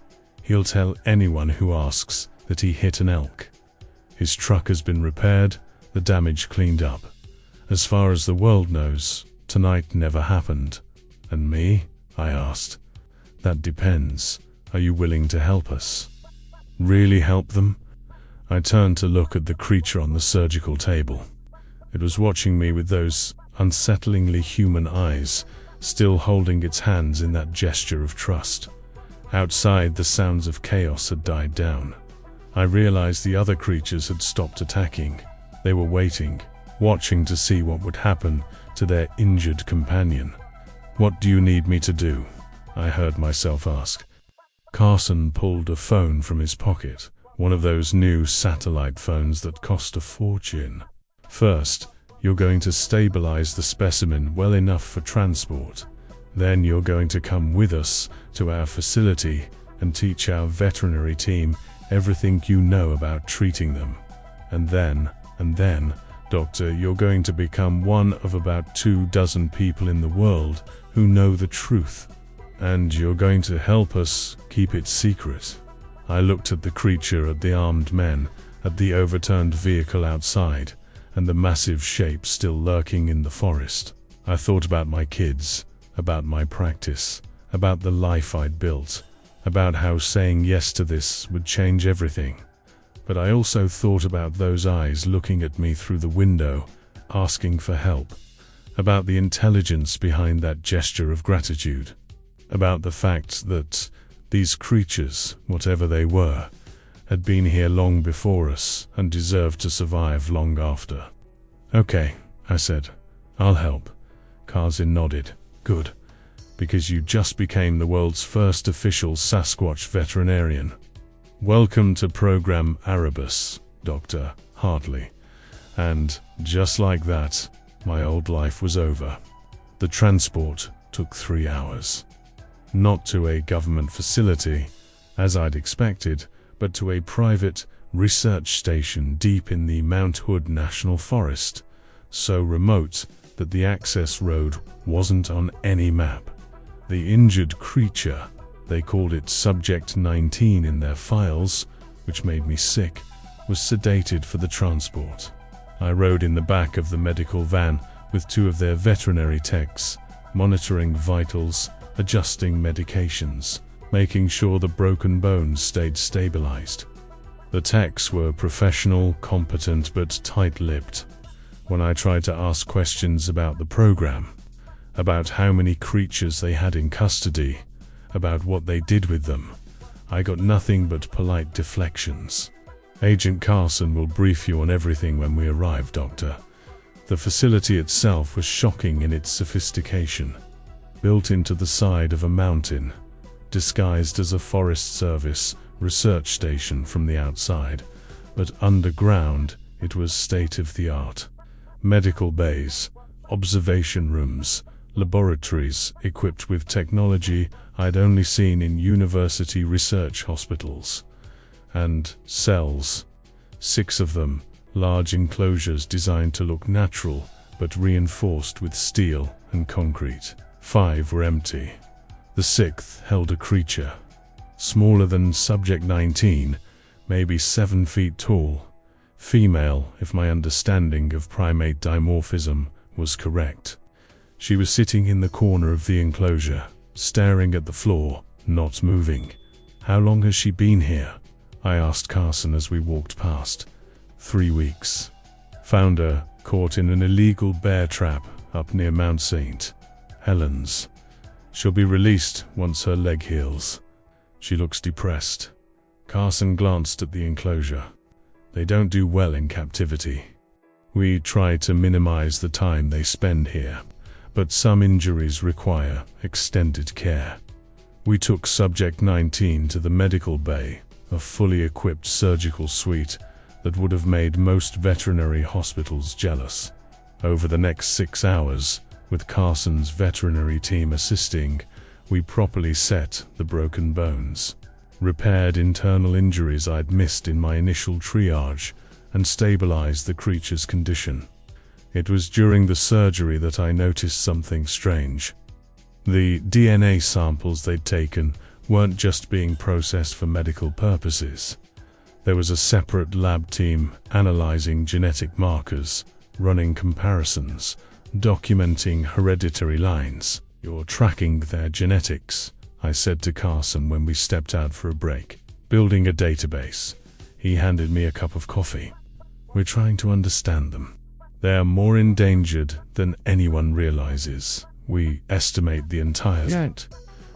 He'll tell anyone who asks that he hit an elk. His truck has been repaired, the damage cleaned up. As far as the world knows, tonight never happened." "And me?" I asked. "That depends. Are you willing to help us?" "Really help them?" I turned to look at the creature on the surgical table. It was watching me with those unsettlingly human eyes, still holding its hands in that gesture of trust. Outside, the sounds of chaos had died down. I realized the other creatures had stopped attacking. They were waiting, watching to see what would happen to their injured companion. "What do you need me to do?" I heard myself ask. Carson pulled a phone from his pocket, one of those new satellite phones that cost a fortune. "First, you're going to stabilize the specimen well enough for transport. Then you're going to come with us to our facility and teach our veterinary team everything you know about treating them. And then, Doctor, you're going to become one of about 24 people in the world who know the truth. And you're going to help us keep it secret." I looked at the creature, at the armed men, at the overturned vehicle outside, and the massive shape still lurking in the forest. I thought about my kids, about my practice, about the life I'd built, about how saying yes to this would change everything. But I also thought about those eyes looking at me through the window, asking for help, about the intelligence behind that gesture of gratitude, about the fact that these creatures, whatever they were, had been here long before us and deserved to survive long after. "Okay," I said. "I'll help." Carson nodded. "Good, because you just became the world's first official Sasquatch veterinarian. Welcome to Program Erebus, Dr. Hartley." And just like that, my old life was over. The transport took 3 hours. Not to a government facility, as I'd expected, but to a private research station deep in the Mount Hood National Forest, so remote that the access road wasn't on any map. The injured creature, they called it Subject 19 in their files, which made me sick, was sedated for the transport. I rode in the back of the medical van with 2 of their veterinary techs, monitoring vitals, adjusting medications, making sure the broken bones stayed stabilized. The techs were professional, competent, but tight-lipped. When I tried to ask questions about the program, about how many creatures they had in custody, about what they did with them, I got nothing but polite deflections. "Agent Carson will brief you on everything when we arrive, Doctor." The facility itself was shocking in its sophistication. Built into the side of a mountain, disguised as a Forest Service research station from the outside, but underground It was state-of-the-art. Medical bays, observation rooms, laboratories equipped with technology I'd only seen in university research hospitals. And cells. 6 of them, large enclosures designed to look natural, but reinforced with steel and concrete. 5 were empty. The 6th held a creature, smaller than Subject 19, maybe 7 feet tall. Female, if my understanding of primate dimorphism was correct. She was sitting in the corner of the enclosure, staring at the floor, not moving. "How long has she been here?" I asked Carson as we walked past. 3 weeks. Found her caught in an illegal bear trap up near Mount St. Helens. She'll be released once her leg heals. She looks depressed. Carson glanced at the enclosure. They don't do well in captivity. We try to minimize the time they spend here, but some injuries require extended care. We took Subject 19 to the medical bay, a fully equipped surgical suite that would have made most veterinary hospitals jealous. Over the next 6 hours, with Carson's veterinary team assisting, we properly set the broken bones, repaired internal injuries I'd missed in my initial triage, and stabilized the creature's condition. It was during the surgery that I noticed something strange. The DNA samples they'd taken weren't just being processed for medical purposes. There was a separate lab team analyzing genetic markers, running comparisons, documenting hereditary lines. "You're tracking their genetics," I said to Carson when we stepped out for a break. "Building a database." He handed me a cup of coffee. "We're trying to understand them. They are more endangered than anyone realizes. We estimate the entire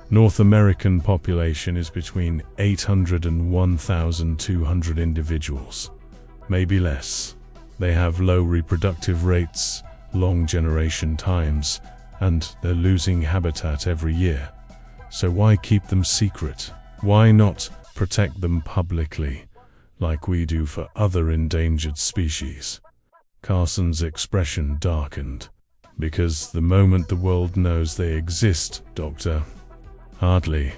North American population is between 800 and 1,200 individuals, maybe less. They have low reproductive rates, long generation times, and they're losing habitat every year. So why keep them secret? Why not protect them publicly, like we do for other endangered species?" Carson's expression darkened. "Because the moment the world knows they exist, Doctor, hardly,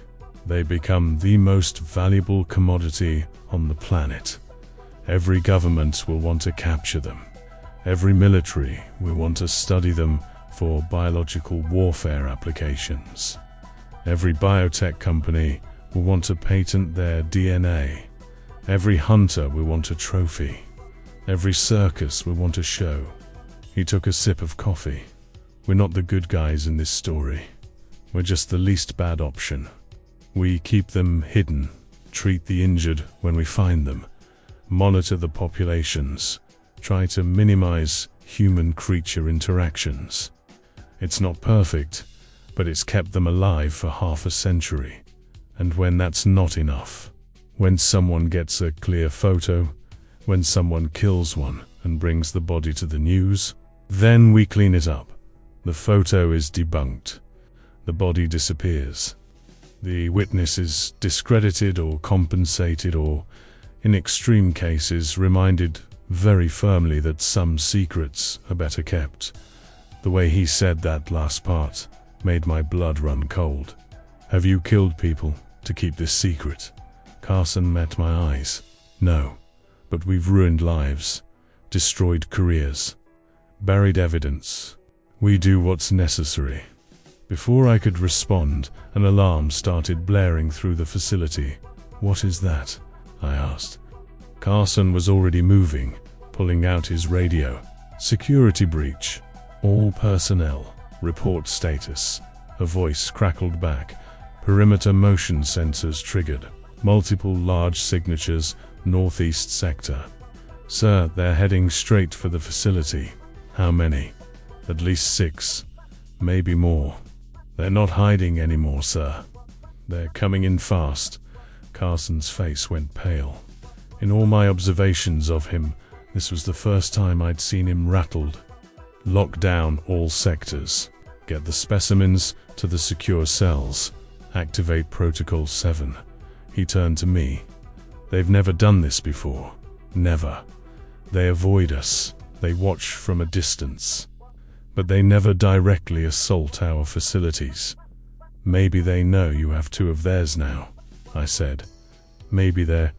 they become the most valuable commodity on the planet. Every government will want to capture them. Every military will want to study them for biological warfare applications. Every biotech company will want to patent their DNA. Every hunter will want a trophy. Every circus will want a show." He took a sip of coffee. "We're not the good guys in this story. We're just the least bad option. We keep them hidden, treat the injured when we find them, monitor the populations, try to minimize human-creature interactions. It's not perfect, but it's kept them alive for half a century. And when that's not enough, when someone gets a clear photo, when someone kills one and brings the body to the news, then we clean it up. The photo is debunked. The body disappears. The witness is discredited or compensated or, in extreme cases, reminded very firmly that some secrets are better kept." The way he said that last part made my blood run cold. "Have you killed people to keep this secret?" Carson met my eyes. "No, but we've ruined lives, destroyed careers, buried evidence. We do what's necessary." Before I could respond, an alarm started blaring through the facility. "What is that?" I asked. Carson was already moving, pulling out his radio. "Security breach. All personnel. Report status." A voice crackled back. "Perimeter motion sensors triggered. Multiple large signatures, northeast sector." "Sir, they're heading straight for the facility." "How many?" "At least 6. Maybe more." "They're not hiding anymore, sir. They're coming in fast." Carson's face went pale. In all my observations of him, this was the first time I'd seen him rattled. "Lock down all sectors. Get the specimens to the secure cells. Activate Protocol 7. He turned to me. "They've never done this before. Never. They avoid us, they watch from a distance, but they never directly assault our facilities. Maybe they know you have two of theirs now, I said. Maybe they're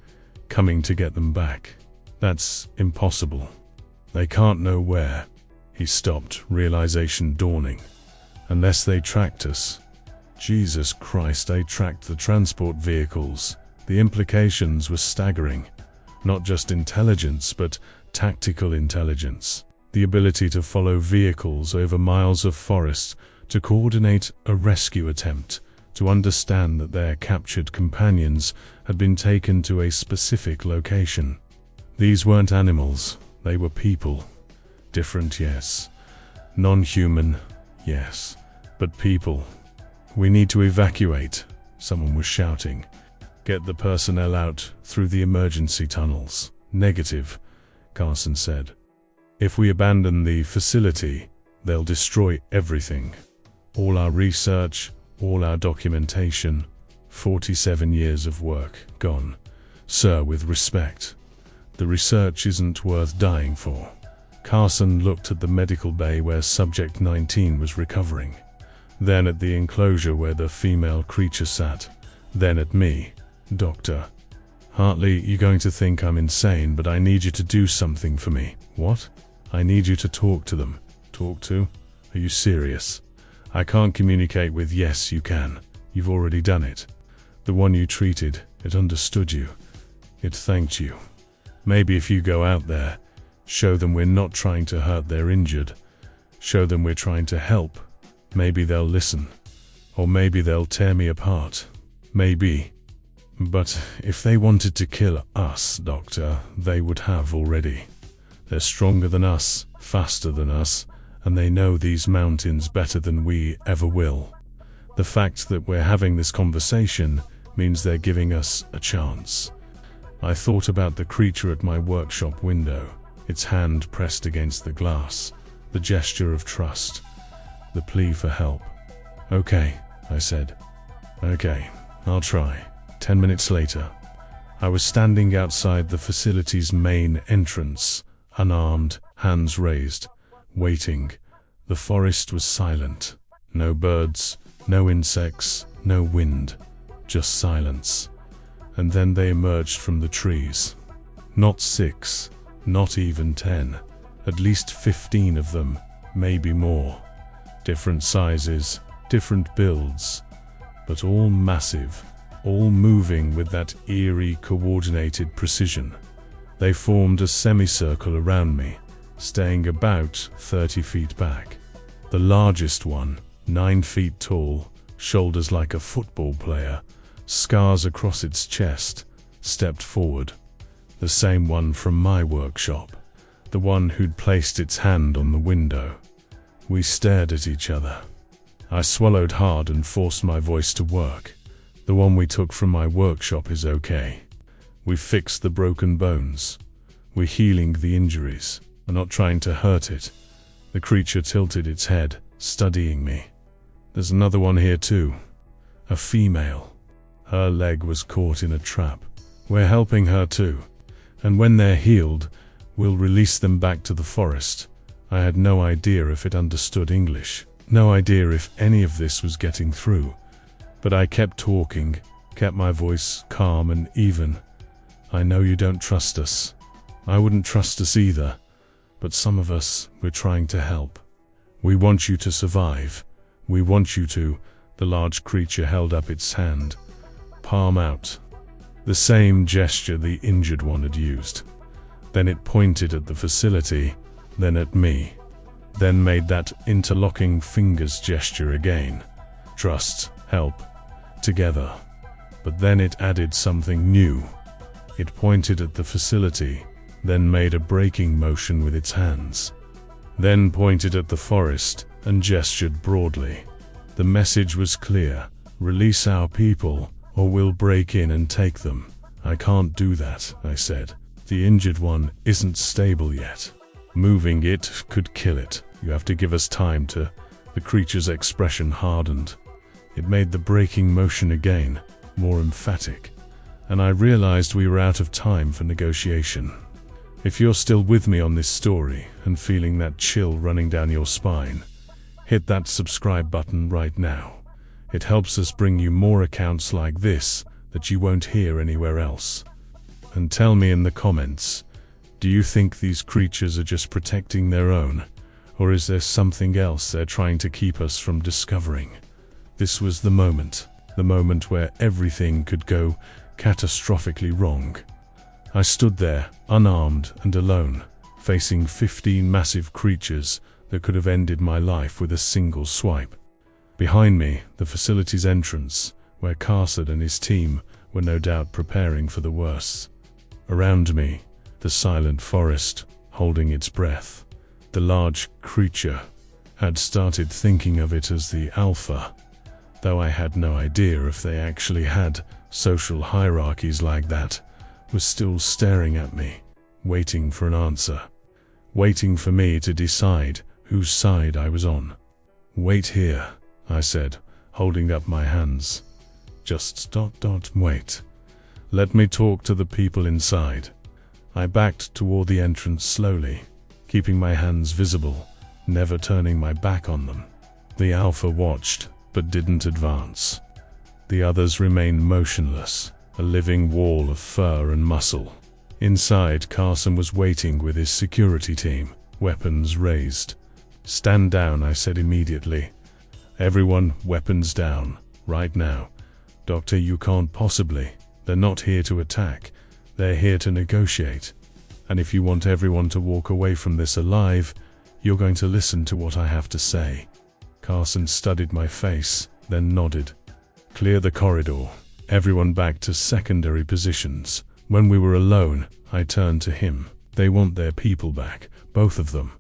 coming to get them back. That's impossible. They can't know where. He stopped, realization dawning. Unless they tracked us. Jesus Christ, they tracked the transport vehicles. The implications were staggering. Not just intelligence, but tactical intelligence. The ability to follow vehicles over miles of forest, to coordinate a rescue attempt, to understand that their captured companions had been taken to a specific location. These weren't animals, they were people. Different, yes. Non-human, yes. But people. We need to evacuate, someone was shouting. Get the personnel out through the emergency tunnels. Negative, Carson said. If we abandon the facility, they'll destroy everything. All our research, all our documentation, 47 years of work, gone. Sir, with respect, the research isn't worth dying for. Carson looked at the medical bay where Subject 19 was recovering, then at the enclosure where the female creature sat, then at me. Doctor, Hartley, you're going to think I'm insane, but I need you to do something for me. What? I need you to talk to them. Talk to? Are you serious? I can't communicate with yes, you can. You've already done it. The one you treated, it understood you. It thanked you. Maybe if you go out there, show them we're not trying to hurt their injured. Show them we're trying to help. Maybe they'll listen. Or maybe they'll tear me apart. Maybe. But if they wanted to kill us, Doctor, they would have already. They're stronger than us, faster than us, and they know these mountains better than we ever will. The fact that we're having this conversation means they're giving us a chance. I thought about the creature at my workshop window, its hand pressed against the glass, the gesture of trust, the plea for help. Okay, I said. Okay, I'll try. 10 minutes later, I was standing outside the facility's main entrance, unarmed, hands raised, waiting. The forest was silent. No birds, no insects, no wind, just silence. And then they emerged from the trees. Not 6, not even 10, at least 15 of them, maybe more. Different sizes, different builds, but all massive, all moving with that eerie, coordinated precision. They formed a semicircle around me, staying about 30 feet back. The largest one, 9 feet tall, shoulders like a football player, scars across its chest, stepped forward. The same one from my workshop, the one who'd placed its hand on the window. We stared at each other. I swallowed hard and forced my voice to work. The one we took from my workshop is okay. We fixed the broken bones. We're healing the injuries. We're not trying to hurt it. The creature tilted its head, studying me. There's another one here too. A female. Her leg was caught in a trap. We're helping her too. And when they're healed, we'll release them back to the forest. I had no idea if it understood English. No idea if any of this was getting through. But I kept talking, kept my voice calm and even. I know you don't trust us. I wouldn't trust us either. But some of us, we're trying to help. We want you to survive. We want you to. The large creature held up its hand, palm out. The same gesture the injured one had used. Then it pointed at the facility, then at me. Then made that interlocking fingers gesture again. Trust, help, together. But then it added something new. It pointed at the facility, then made a braking motion with its hands. Then pointed at the forest and gestured broadly. The message was clear. Release our people, or we'll break in and take them. I can't do that, I said. The injured one isn't stable yet. Moving it could kill it. You have to give us time to. The creature's expression hardened. It made the braking motion again, more emphatic. And I realized we were out of time for negotiation. If you're still with me on this story and feeling that chill running down your spine, hit that subscribe button right now. It helps us bring you more accounts like this that you won't hear anywhere else. And tell me in the comments, do you think these creatures are just protecting their own, or is there something else they're trying to keep us from discovering? This was the moment where everything could go catastrophically wrong. I stood there, unarmed and alone, facing 15 massive creatures that could have ended my life with a single swipe. Behind me, the facility's entrance, where Carson and his team were no doubt preparing for the worst. Around me, the silent forest, holding its breath. The large creature had started thinking of it as the alpha, though I had no idea if they actually had social hierarchies like that, was still staring at me, waiting for an answer, waiting for me to decide whose side I was on. "Wait here," I said, holding up my hands. "Just wait. Let me talk to the people inside." I backed toward the entrance slowly, keeping my hands visible, never turning my back on them. The alpha watched, but didn't advance. The others remained motionless, a living wall of fur and muscle. Inside, Carson was waiting with his security team, weapons raised. "Stand down," I said immediately. "Everyone, weapons down, right now. Doctor, you can't possibly. They're not here to attack. They're here to negotiate. And if you want everyone to walk away from this alive, you're going to listen to what I have to say." Carson studied my face, then nodded. "Clear the corridor. Everyone back to secondary positions." When we were alone, I turned to him. "They want their people back, both of them.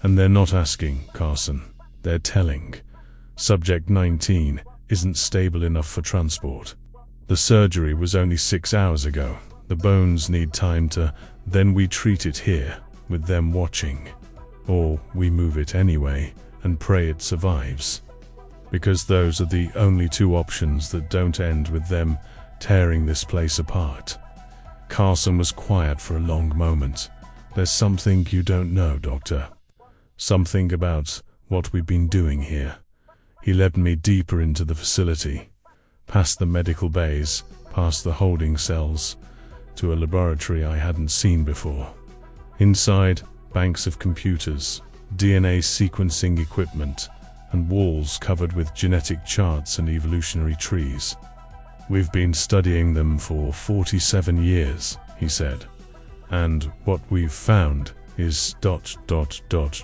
And they're not asking, Carson. They're telling. Subject 19 isn't stable enough for transport. The surgery was only 6 hours ago. The bones need time to, then we treat it here, with them watching. Or we move it anyway, and pray it survives. Because those are the only two options that don't end with them tearing this place apart." Carson was quiet for a long moment. "There's something you don't know, Doctor. Something about what we've been doing here." He led me deeper into the facility, past the medical bays, past the holding cells, to a laboratory I hadn't seen before. Inside, banks of computers, DNA sequencing equipment, and walls covered with genetic charts and evolutionary trees. "We've been studying them for 47 years, he said. "And what we've found is ...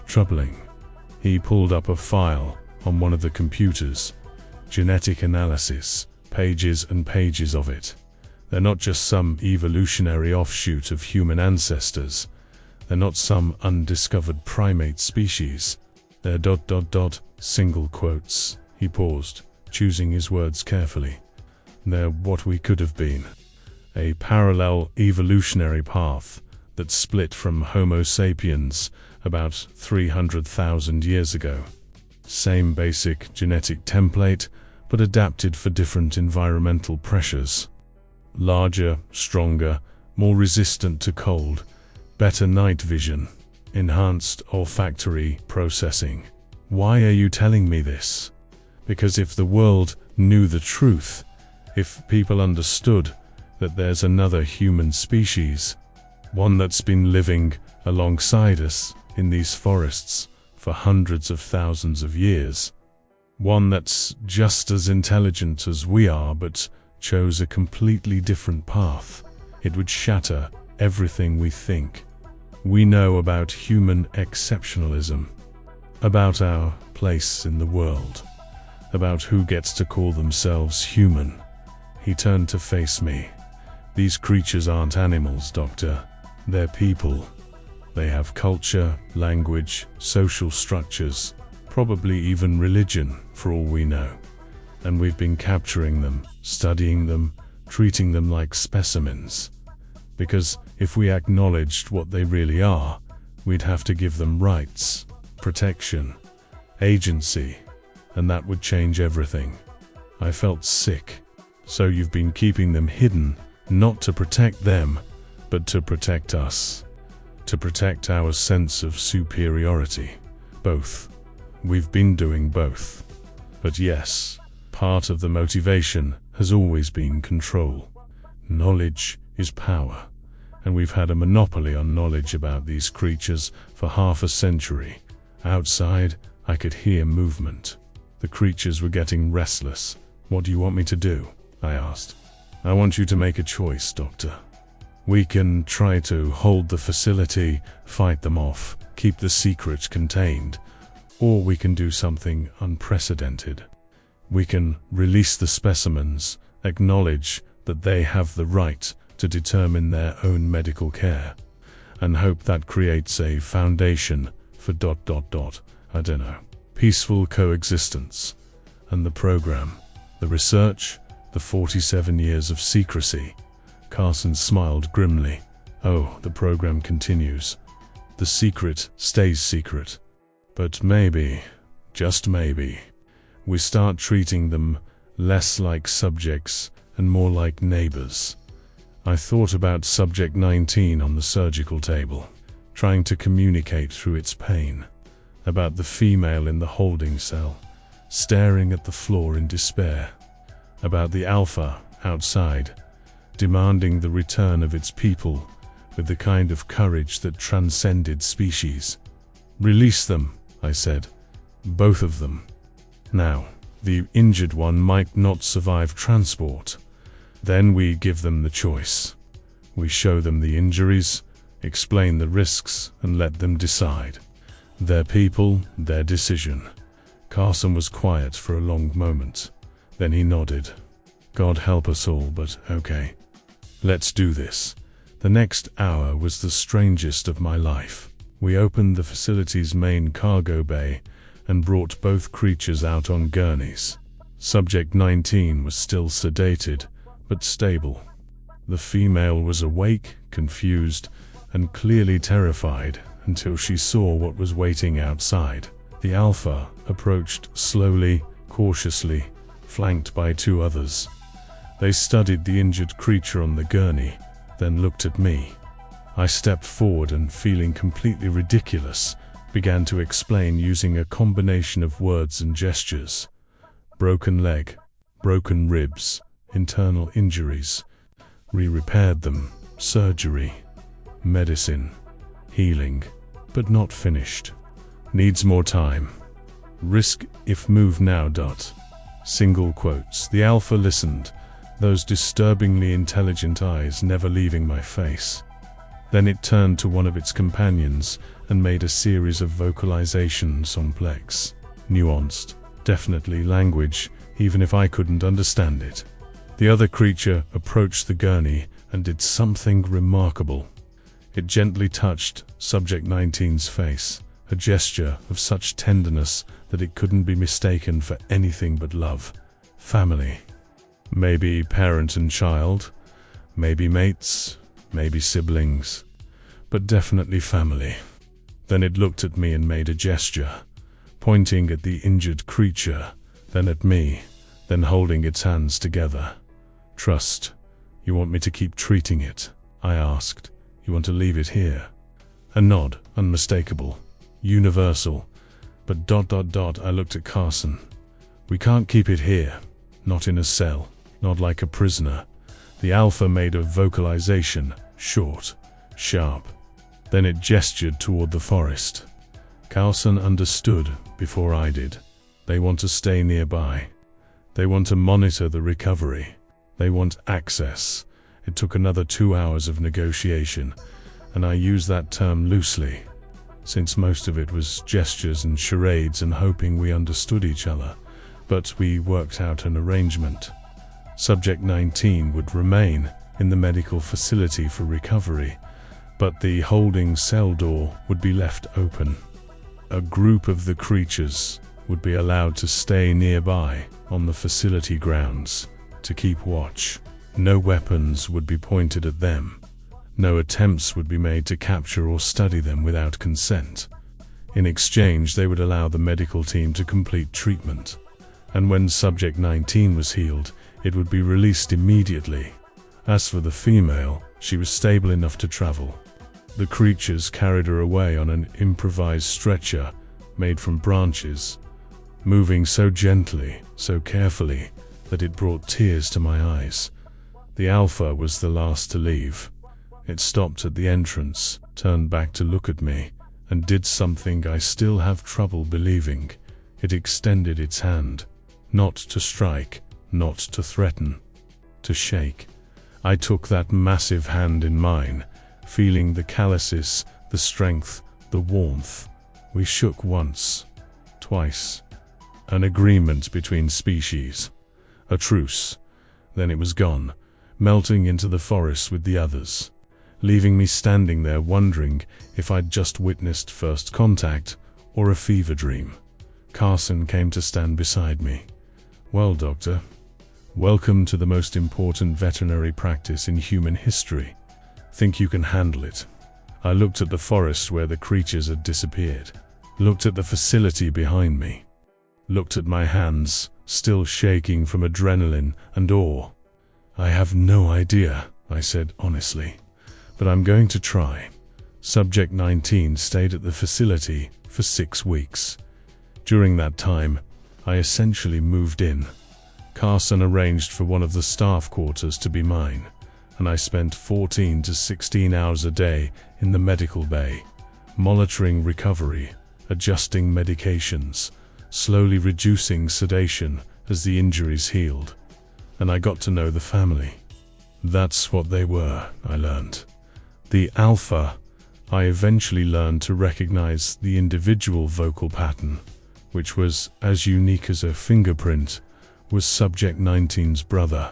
troubling." He pulled up a file on one of the computers. Genetic analysis, pages and pages of it. They're not just some evolutionary offshoot of human ancestors. They're not some undiscovered primate species. They're ... single quotes. He paused, choosing his words carefully. "They're what we could have been. A parallel evolutionary path that split from Homo sapiens about 300,000 years ago. Same basic genetic template, but adapted for different environmental pressures. Larger, stronger, more resistant to cold, better night vision, enhanced olfactory processing. Why are you telling me this? Because if the world knew the truth, if people understood that there's another human species, one that's been living alongside us in these forests for hundreds of thousands of years, one that's just as intelligent as we are but chose a completely different path, it would shatter everything we think we know about human exceptionalism, about our place in the world, about who gets to call themselves human." He turned to face me. "These creatures aren't animals, Doctor. They're people. They have culture, language, social structures, probably even religion, for all we know. And we've been capturing them, studying them, treating them like specimens. Because if we acknowledged what they really are, we'd have to give them rights, protection, agency, and that would change everything." I felt sick. "So you've been keeping them hidden, not to protect them, but to protect us." To protect our sense of superiority. Both. We've been doing both. But yes, part of the motivation has always been control. Knowledge is power, and we've had a monopoly on knowledge about these creatures for half a century. Outside, I could hear movement. The creatures were getting restless. "What do you want me to do?" I asked. "I want you to make a choice, Doctor. We can try to hold the facility, fight them off, keep the secret contained, or we can do something unprecedented. We can release the specimens, acknowledge that they have the right to determine their own medical care, and hope that creates a foundation for ... I don't know, peaceful coexistence. And the program, the research, the 47 years of secrecy." Carson smiled grimly. "Oh, the program continues. The secret stays secret. But maybe, just maybe, we start treating them less like subjects and more like neighbors." I thought about Subject 19 on the surgical table, trying to communicate through its pain, about the female in the holding cell, staring at the floor in despair, about the alpha outside, demanding the return of its people with the kind of courage that transcended species. "Release them," I said. "Both of them. Now, the injured one might not survive transport. Then we give them the choice. We show them the injuries, explain the risks, and let them decide. Their people, their decision." Carson was quiet for a long moment. Then he nodded. "God help us all, but okay. Let's do this." The next hour was the strangest of my life. We opened the facility's main cargo bay and brought both creatures out on gurneys. Subject 19 was still sedated, but stable. The female was awake, confused, and clearly terrified until she saw what was waiting outside. The alpha approached slowly, cautiously, flanked by two others. They studied the injured creature on the gurney, then looked at me. I stepped forward and, feeling completely ridiculous, began to explain using a combination of words and gestures. Broken leg, broken ribs, internal injuries. Repaired them, surgery, medicine, healing, but not finished. Needs more time. Risk if move now. Single quotes. The alpha listened, those disturbingly intelligent eyes never leaving my face. Then it turned to one of its companions and made a series of vocalizations, complex, nuanced, definitely language, even if I couldn't understand it. The other creature approached the gurney and did something remarkable. It gently touched Subject 19's face, a gesture of such tenderness that it couldn't be mistaken for anything but love. Family. Maybe parent and child, maybe mates, maybe siblings, but definitely family. Then it looked at me and made a gesture, pointing at the injured creature, then at me, then holding its hands together. "Trust. You want me to keep treating it?" I asked. "You want to leave it here?" A nod, unmistakable, universal, but ... I looked at Carson. "We can't keep it here. Not in a cell. Not like a prisoner." The alpha made a vocalization, short, sharp. Then it gestured toward the forest. Carson understood before I did. They want to stay nearby. They want to monitor the recovery. They want access. It took another 2 hours of negotiation, and I use that term loosely, since most of it was gestures and charades and hoping we understood each other, but we worked out an arrangement. Subject 19 would remain in the medical facility for recovery, but the holding cell door would be left open. A group of the creatures would be allowed to stay nearby on the facility grounds to keep watch. No weapons would be pointed at them. No attempts would be made to capture or study them without consent. In exchange, they would allow the medical team to complete treatment, and when Subject 19 was healed, it would be released immediately. As for the female, she was stable enough to travel. The creatures carried her away on an improvised stretcher made from branches, moving so gently, so carefully, that it brought tears to my eyes. The Alpha was the last to leave. It stopped at the entrance, turned back to look at me, and did something I still have trouble believing. It extended its hand, not to strike, not to threaten, to shake. I took that massive hand in mine, feeling the calluses, the strength, the warmth. We shook once, twice. An agreement between species. A truce. Then it was gone, melting into the forest with the others, leaving me standing there wondering if I'd just witnessed first contact or a fever dream. Carson came to stand beside me. "Well, Doctor, welcome to the most important veterinary practice in human history. Think you can handle it?" I looked at the forest where the creatures had disappeared, looked at the facility behind me, looked at my hands, still shaking from adrenaline and awe. "I have no idea," I said honestly, "but I'm going to try." Subject 19 stayed at the facility for 6 weeks. During that time, I essentially moved in. Carson arranged for one of the staff quarters to be mine, and I spent 14 to 16 hours a day in the medical bay, monitoring recovery, adjusting medications, slowly reducing sedation as the injuries healed. And I got to know the family. That's what they were, I learned. The Alpha. I eventually learned to recognize the individual vocal pattern, which was as unique as a fingerprint, was Subject 19's brother.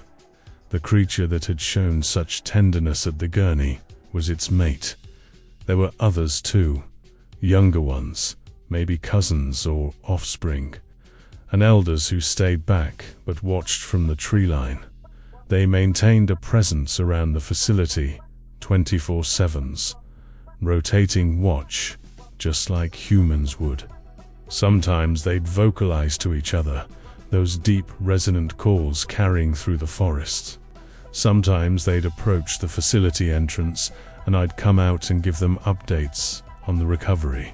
The creature that had shown such tenderness at the gurney was its mate. There were others too, younger ones, maybe cousins or offspring, and elders who stayed back but watched from the tree line. They maintained a presence around the facility, 24/7s, rotating watch, just like humans would. Sometimes they'd vocalize to each other, those deep, resonant calls carrying through the forest. Sometimes they'd approach the facility entrance, and I'd come out and give them updates on the recovery.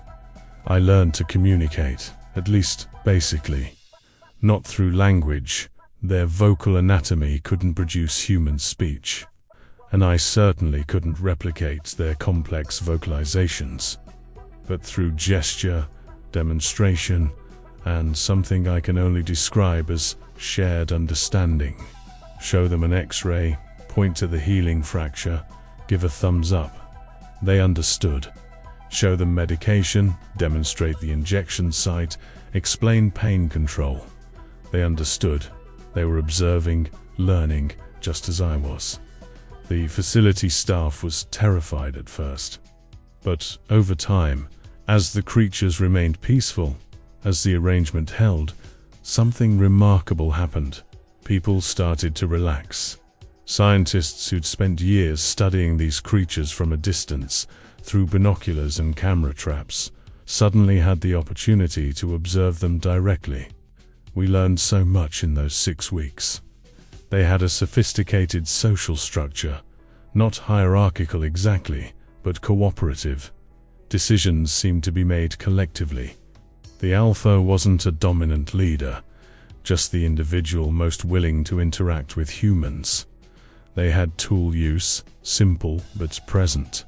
I learned to communicate, at least basically. Not through language. Their vocal anatomy couldn't produce human speech, and I certainly couldn't replicate their complex vocalizations. But through gesture, demonstration, and something I can only describe as shared understanding. Show them an X-ray, point to the healing fracture, give a thumbs up. They understood. Show them medication, demonstrate the injection site, explain pain control. They understood. They were observing, learning, just as I was. The facility staff was terrified at first. But over time, as the creatures remained peaceful, as the arrangement held, something remarkable happened. People started to relax. Scientists who'd spent years studying these creatures from a distance, through binoculars and camera traps, suddenly had the opportunity to observe them directly. We learned so much in those 6 weeks. They had a sophisticated social structure, not hierarchical exactly, but cooperative. Decisions seemed to be made collectively. The Alpha wasn't a dominant leader, just the individual most willing to interact with humans. They had tool use, simple but present.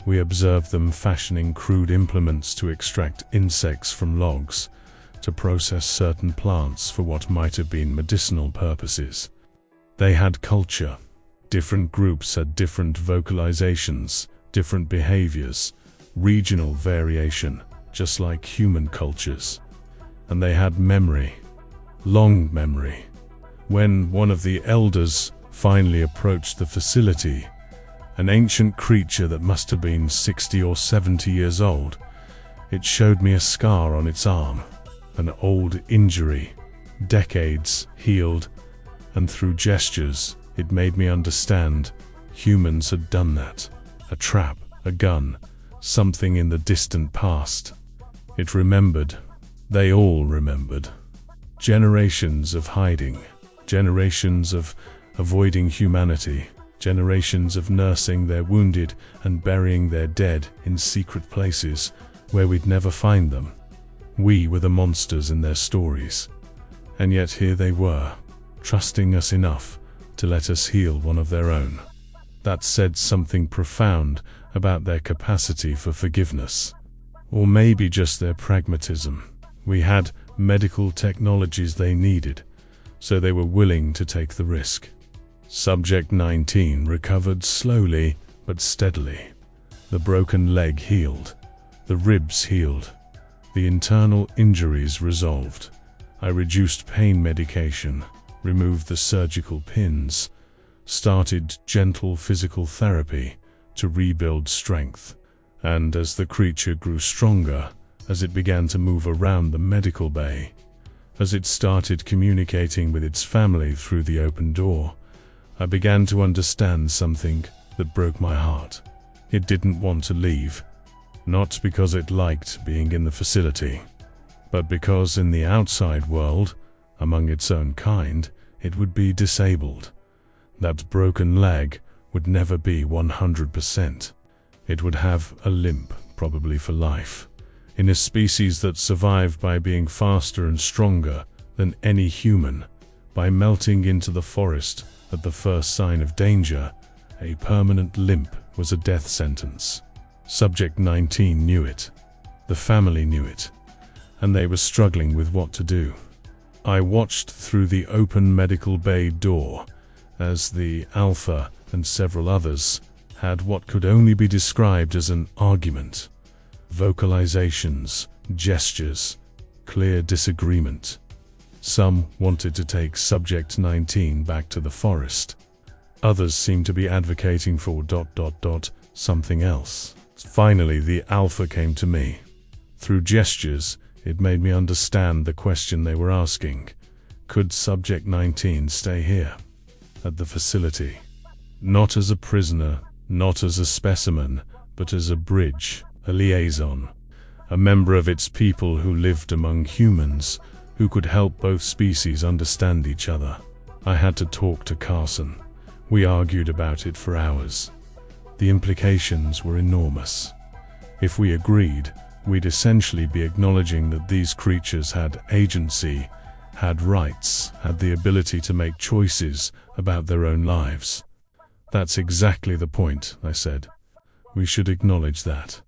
We observed them fashioning crude implements to extract insects from logs, to process certain plants for what might have been medicinal purposes. They had culture. Different groups had different vocalizations, different behaviors, regional variation, just like human cultures. And they had memory. Long memory. When one of the elders finally approached the facility, an ancient creature that must have been 60 or 70 years old, it showed me a scar on its arm, an old injury, decades healed, and through gestures, it made me understand humans had done that. A trap, a gun, something in the distant past. It remembered. They all remembered. Generations of hiding, generations of avoiding humanity, Generations of nursing their wounded and burying their dead in secret places where we'd never find them. We were the monsters in their stories. And yet here they were, trusting us enough to let us heal one of their own. That said something profound about their capacity for forgiveness. Or maybe just their pragmatism. We had medical technologies they needed, so they were willing to take the risk. Subject 19 recovered slowly but steadily. The broken leg healed. The ribs healed. The internal injuries resolved. I reduced pain medication, removed the surgical pins, started gentle physical therapy to rebuild strength. And as the creature grew stronger, as it began to move around the medical bay, as it started communicating with its family through the open door, I began to understand something that broke my heart. It didn't want to leave, not because it liked being in the facility, but because in the outside world, among its own kind, it would be disabled. That broken leg would never be 100%. It would have a limp, probably for life. In a species that survived by being faster and stronger than any human, by melting into the forest at the first sign of danger, a permanent limp was a death sentence. Subject 19 knew it. The family knew it. And they were struggling with what to do. I watched through the open medical bay door as the Alpha and several others had what could only be described as an argument. Vocalizations, gestures, clear disagreement. Some wanted to take Subject 19 back to the forest. Others seemed to be advocating for ... something else. Finally, the Alpha came to me. Through gestures, it made me understand the question they were asking. Could Subject 19 stay here, at the facility? Not as a prisoner, not as a specimen, but as a bridge, a liaison, a member of its people who lived among humans, who could help both species understand each other. I had to talk to Carson. We argued about it for hours. The implications were enormous. If we agreed, we'd essentially be acknowledging that these creatures had agency, had rights, had the ability to make choices about their own lives. That's exactly the point, I said. We should acknowledge that.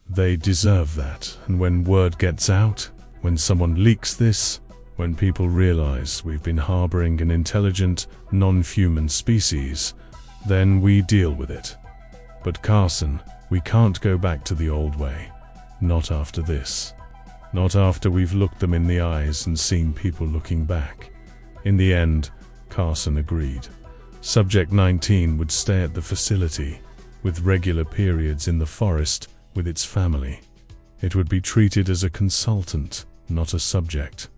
They deserve that, and when word gets out, when someone leaks this, when people realize we've been harboring an intelligent, non-human species, then we deal with it. But Carson, we can't go back to the old way. Not after this. Not after we've looked them in the eyes and seen people looking back. In the end, Carson agreed. Subject 19 would stay at the facility, with regular periods in the forest with its family. It would be treated as a consultant, not a subject.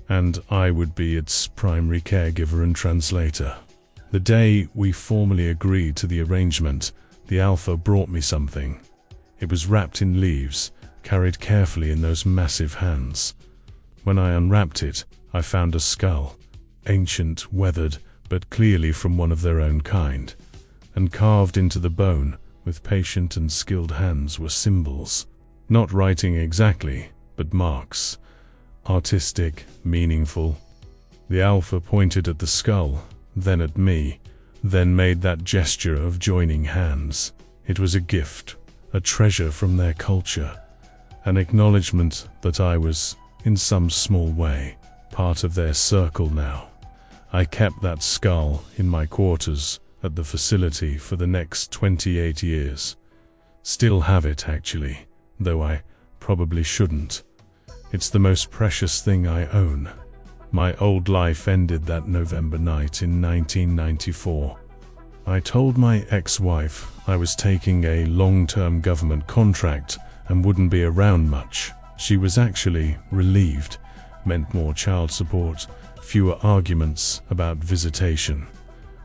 And I would be its primary caregiver and translator. The day we formally agreed to the arrangement, the Alpha brought me something. It was wrapped in leaves, carried carefully in those massive hands. When I unwrapped it, I found a skull, ancient, weathered, but clearly from one of their own kind, and carved into the bone with patient and skilled hands were symbols. Not writing exactly, but marks. Artistic, meaningful. The Alpha pointed at the skull, then at me, then made that gesture of joining hands. It was a gift, a treasure from their culture, an acknowledgement that I was, in some small way, part of their circle now. I kept that skull in my quarters at the facility for the next 28 years. Still have it, actually, though I probably shouldn't. It's the most precious thing I own. My old life ended that November night in 1994. I told my ex-wife I was taking a long-term government contract and wouldn't be around much. She was actually relieved. Meant more child support, fewer arguments about visitation.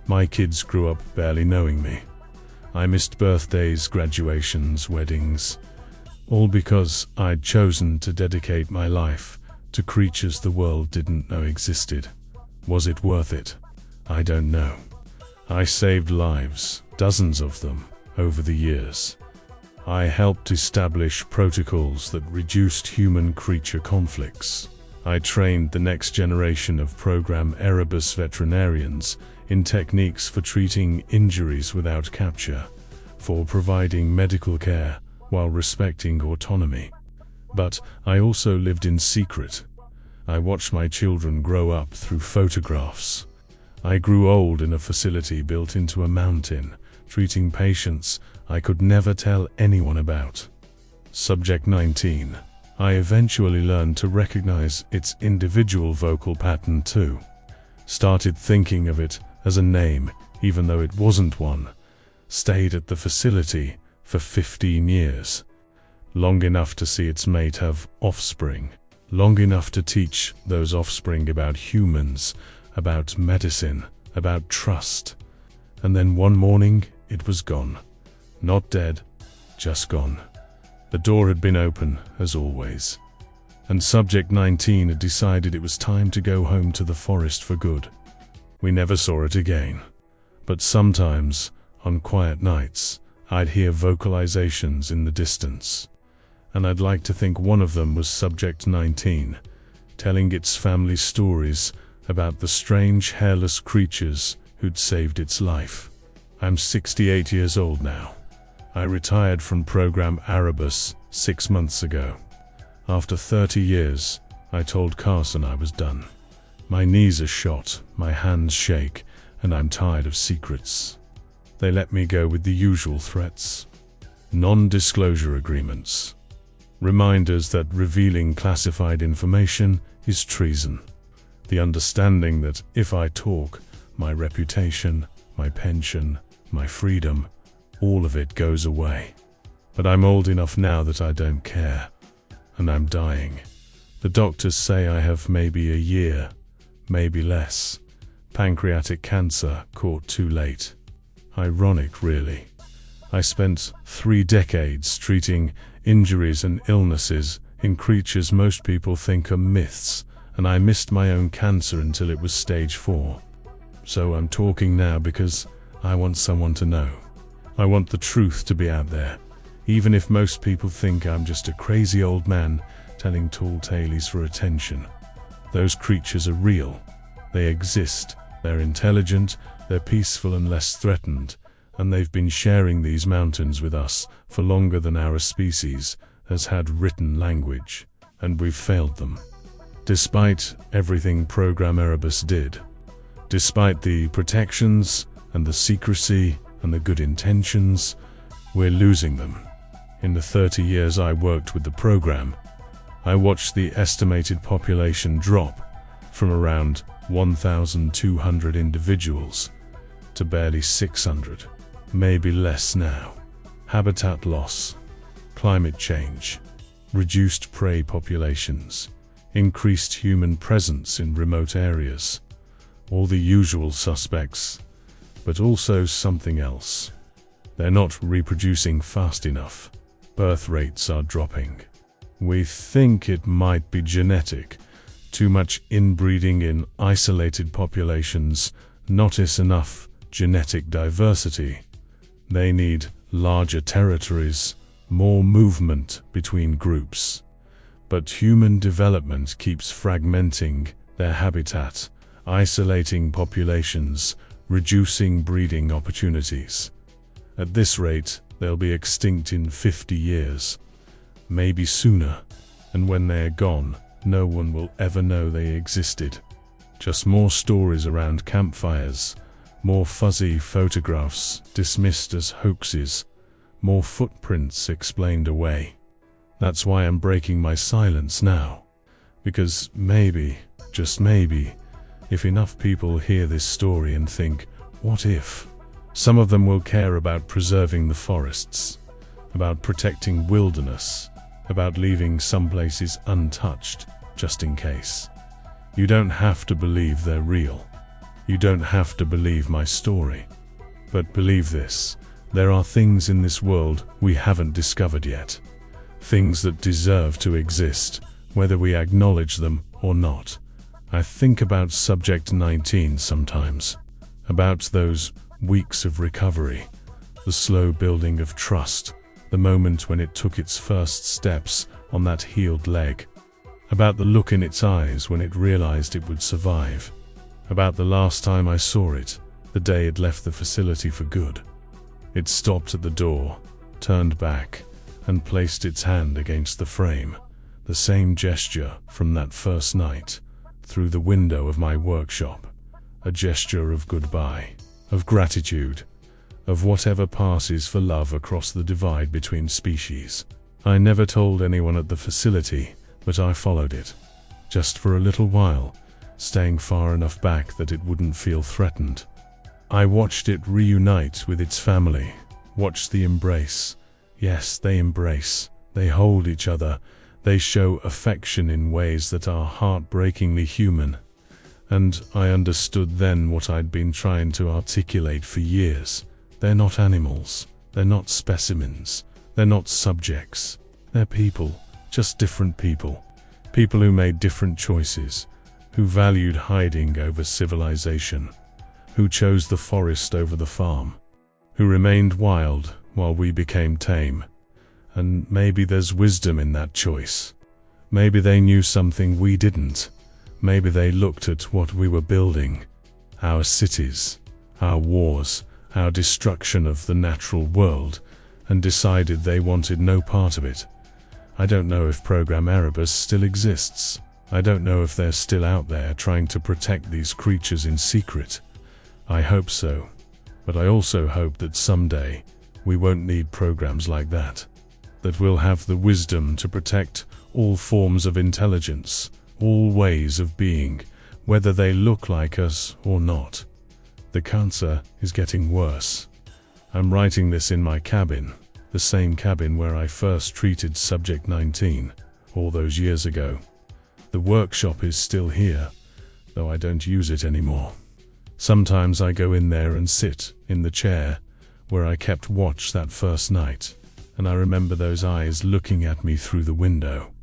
My kids grew up barely knowing me. I missed birthdays, graduations, weddings, all because I'd chosen to dedicate my life to creatures the world didn't know existed. Was it worth it? I don't know. I saved lives, dozens of them, over the years. I helped establish protocols that reduced human-creature conflicts. I trained the next generation of Program Erebus veterinarians in techniques for treating injuries without capture, for providing medical care while respecting autonomy. But I also lived in secret. I watched my children grow up through photographs. I grew old in a facility built into a mountain, treating patients I could never tell anyone about. Subject 19. I eventually learned to recognize its individual vocal pattern too. Started thinking of it as a name, even though it wasn't one. Stayed at the facility for 15 years. Long enough to see its mate have offspring. Long enough to teach those offspring about humans, about medicine, about trust. And then one morning, it was gone. Not dead, just gone. The door had been open, as always. And Subject 19 had decided it was time to go home to the forest for good. We never saw it again. But sometimes, on quiet nights, I'd hear vocalizations in the distance. And I'd like to think one of them was Subject 19, telling its family stories about the strange hairless creatures who'd saved its life. I'm 68 years old now. I retired from Program Erebus 6 months ago. After 30 years, I told Carson I was done. My knees are shot, my hands shake, and I'm tired of secrets. They let me go with the usual threats. Non-disclosure agreements. Reminders that revealing classified information is treason. The understanding that if I talk, my reputation, my pension, my freedom, all of it goes away. But I'm old enough now that I don't care. And I'm dying. The doctors say I have maybe a year, maybe less. Pancreatic cancer caught too late. Ironic, really. I spent 3 decades treating injuries and illnesses in creatures most people think are myths, and I missed my own cancer until it was stage 4. So I'm talking now because I want someone to know. I want the truth to be out there, even if most people think I'm just a crazy old man telling tall tales for attention. Those creatures are real. They exist. They're intelligent, they're peaceful and less threatened, and they've been sharing these mountains with us for longer than our species has had written language, and we've failed them. Despite everything Program Erebus did, despite the protections and the secrecy and the good intentions, we're losing them. In the 30 years I worked with the program, I watched the estimated population drop from around 1,200 individuals to barely 600, maybe less now. Habitat loss, climate change, reduced prey populations, increased human presence in remote areas, all the usual suspects, but also something else. They're not reproducing fast enough. Birth rates are dropping. We think it might be genetic. Too much inbreeding in isolated populations, not enough genetic diversity. They need larger territories, more movement between groups. But human development keeps fragmenting their habitat, isolating populations, reducing breeding opportunities. At this rate, they'll be extinct in 50 years, maybe sooner, and when they're gone, no one will ever know they existed. Just more stories around campfires, more fuzzy photographs dismissed as hoaxes, more footprints explained away. That's why I'm breaking my silence now. Because maybe, just maybe, if enough people hear this story and think, what if? Some of them will care about preserving the forests, about protecting wilderness, about leaving some places untouched, just in case. You don't have to believe they're real. You don't have to believe my story. But believe this, there are things in this world we haven't discovered yet. Things that deserve to exist, whether we acknowledge them or not. I think about Subject 19 sometimes, about those weeks of recovery, the slow building of trust, the moment when it took its first steps on that healed leg, about the look in its eyes when it realized it would survive, about the last time I saw it, the day it left the facility for good. It stopped at the door, turned back, and placed its hand against the frame, the same gesture from that first night, through the window of my workshop, a gesture of goodbye, of gratitude, of whatever passes for love across the divide between species. I never told anyone at the facility, but I followed it, just for a little while, staying far enough back that it wouldn't feel threatened. I watched it reunite with its family, watched the embrace. Yes, they embrace, they hold each other, they show affection in ways that are heartbreakingly human. And I understood then what I'd been trying to articulate for years. They're not animals, they're not specimens, they're not subjects. They're people, just different people. People who made different choices, who valued hiding over civilization, who chose the forest over the farm, who remained wild while we became tame. And maybe there's wisdom in that choice. Maybe they knew something we didn't. Maybe they looked at what we were building, our cities, our wars, our destruction of the natural world, and decided they wanted no part of it. I don't know if Program Erebus still exists. I don't know if they're still out there trying to protect these creatures in secret. I hope so, but I also hope that someday we won't need programs like that we'll have the wisdom to protect all forms of intelligence, all ways of being, whether they look like us or not. The cancer is getting worse. I'm writing this in my cabin, the same cabin where I first treated Subject 19, all those years ago. The workshop is still here, though I don't use it anymore. Sometimes I go in there and sit in the chair where I kept watch that first night, and I remember those eyes looking at me through the window.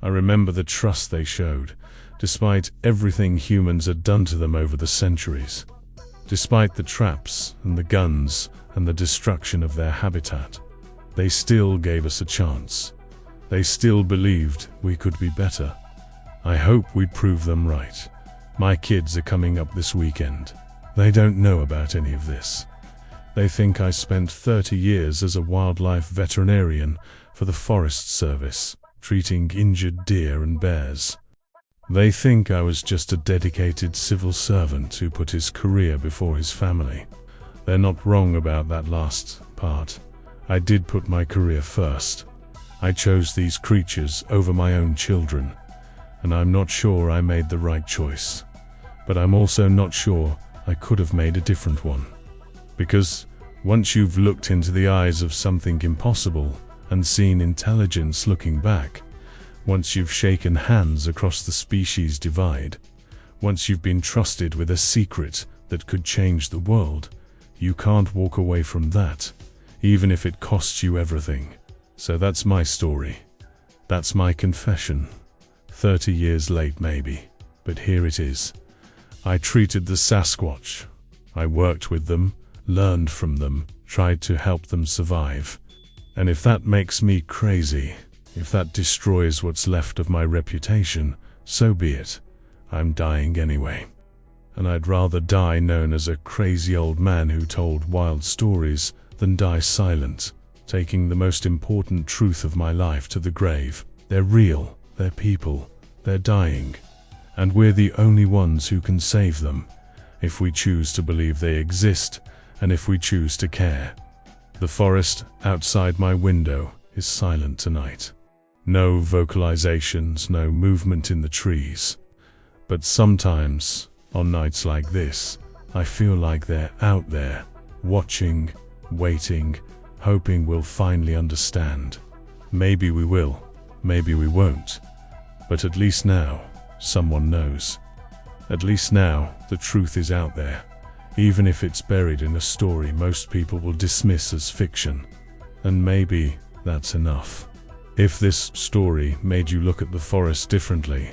I remember the trust they showed, despite everything humans had done to them over the centuries. Despite the traps and the guns and the destruction of their habitat, they still gave us a chance. They still believed we could be better. I hope we'd prove them right. My kids are coming up this weekend. They don't know about any of this. They think I spent 30 years as a wildlife veterinarian for the Forest Service, treating injured deer and bears. They think I was just a dedicated civil servant who put his career before his family. They're not wrong about that last part. I did put my career first. I chose these creatures over my own children, and I'm not sure I made the right choice. But I'm also not sure I could have made a different one. Because once you've looked into the eyes of something impossible and seen intelligence looking back, once you've shaken hands across the species divide, once you've been trusted with a secret that could change the world, you can't walk away from that, even if it costs you everything. So that's my story. That's my confession. 30 years late maybe, but here it is. I treated the Sasquatch. I worked with them, learned from them, tried to help them survive. And if that makes me crazy, if that destroys what's left of my reputation, so be it. I'm dying anyway. And I'd rather die known as a crazy old man who told wild stories than die silent, taking the most important truth of my life to the grave. They're real, they're people, they're dying. And we're the only ones who can save them, if we choose to believe they exist, and if we choose to care. The forest outside my window is silent tonight. No vocalizations, no movement in the trees. But sometimes, on nights like this, I feel like they're out there, watching, waiting, hoping we'll finally understand. Maybe we will, maybe we won't. But at least now, someone knows. At least now, the truth is out there, even if it's buried in a story most people will dismiss as fiction. And maybe that's enough. If this story made you look at the forest differently,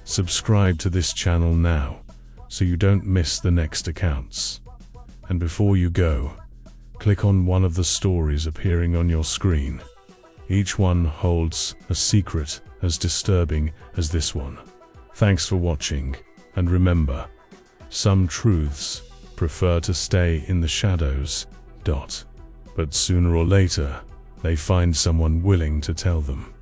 subscribe to this channel now, so you don't miss the next accounts. And before you go, click on one of the stories appearing on your screen. Each one holds a secret as disturbing as this one. Thanks for watching, and remember, some truths prefer to stay in the shadows. But sooner or later, they find someone willing to tell them.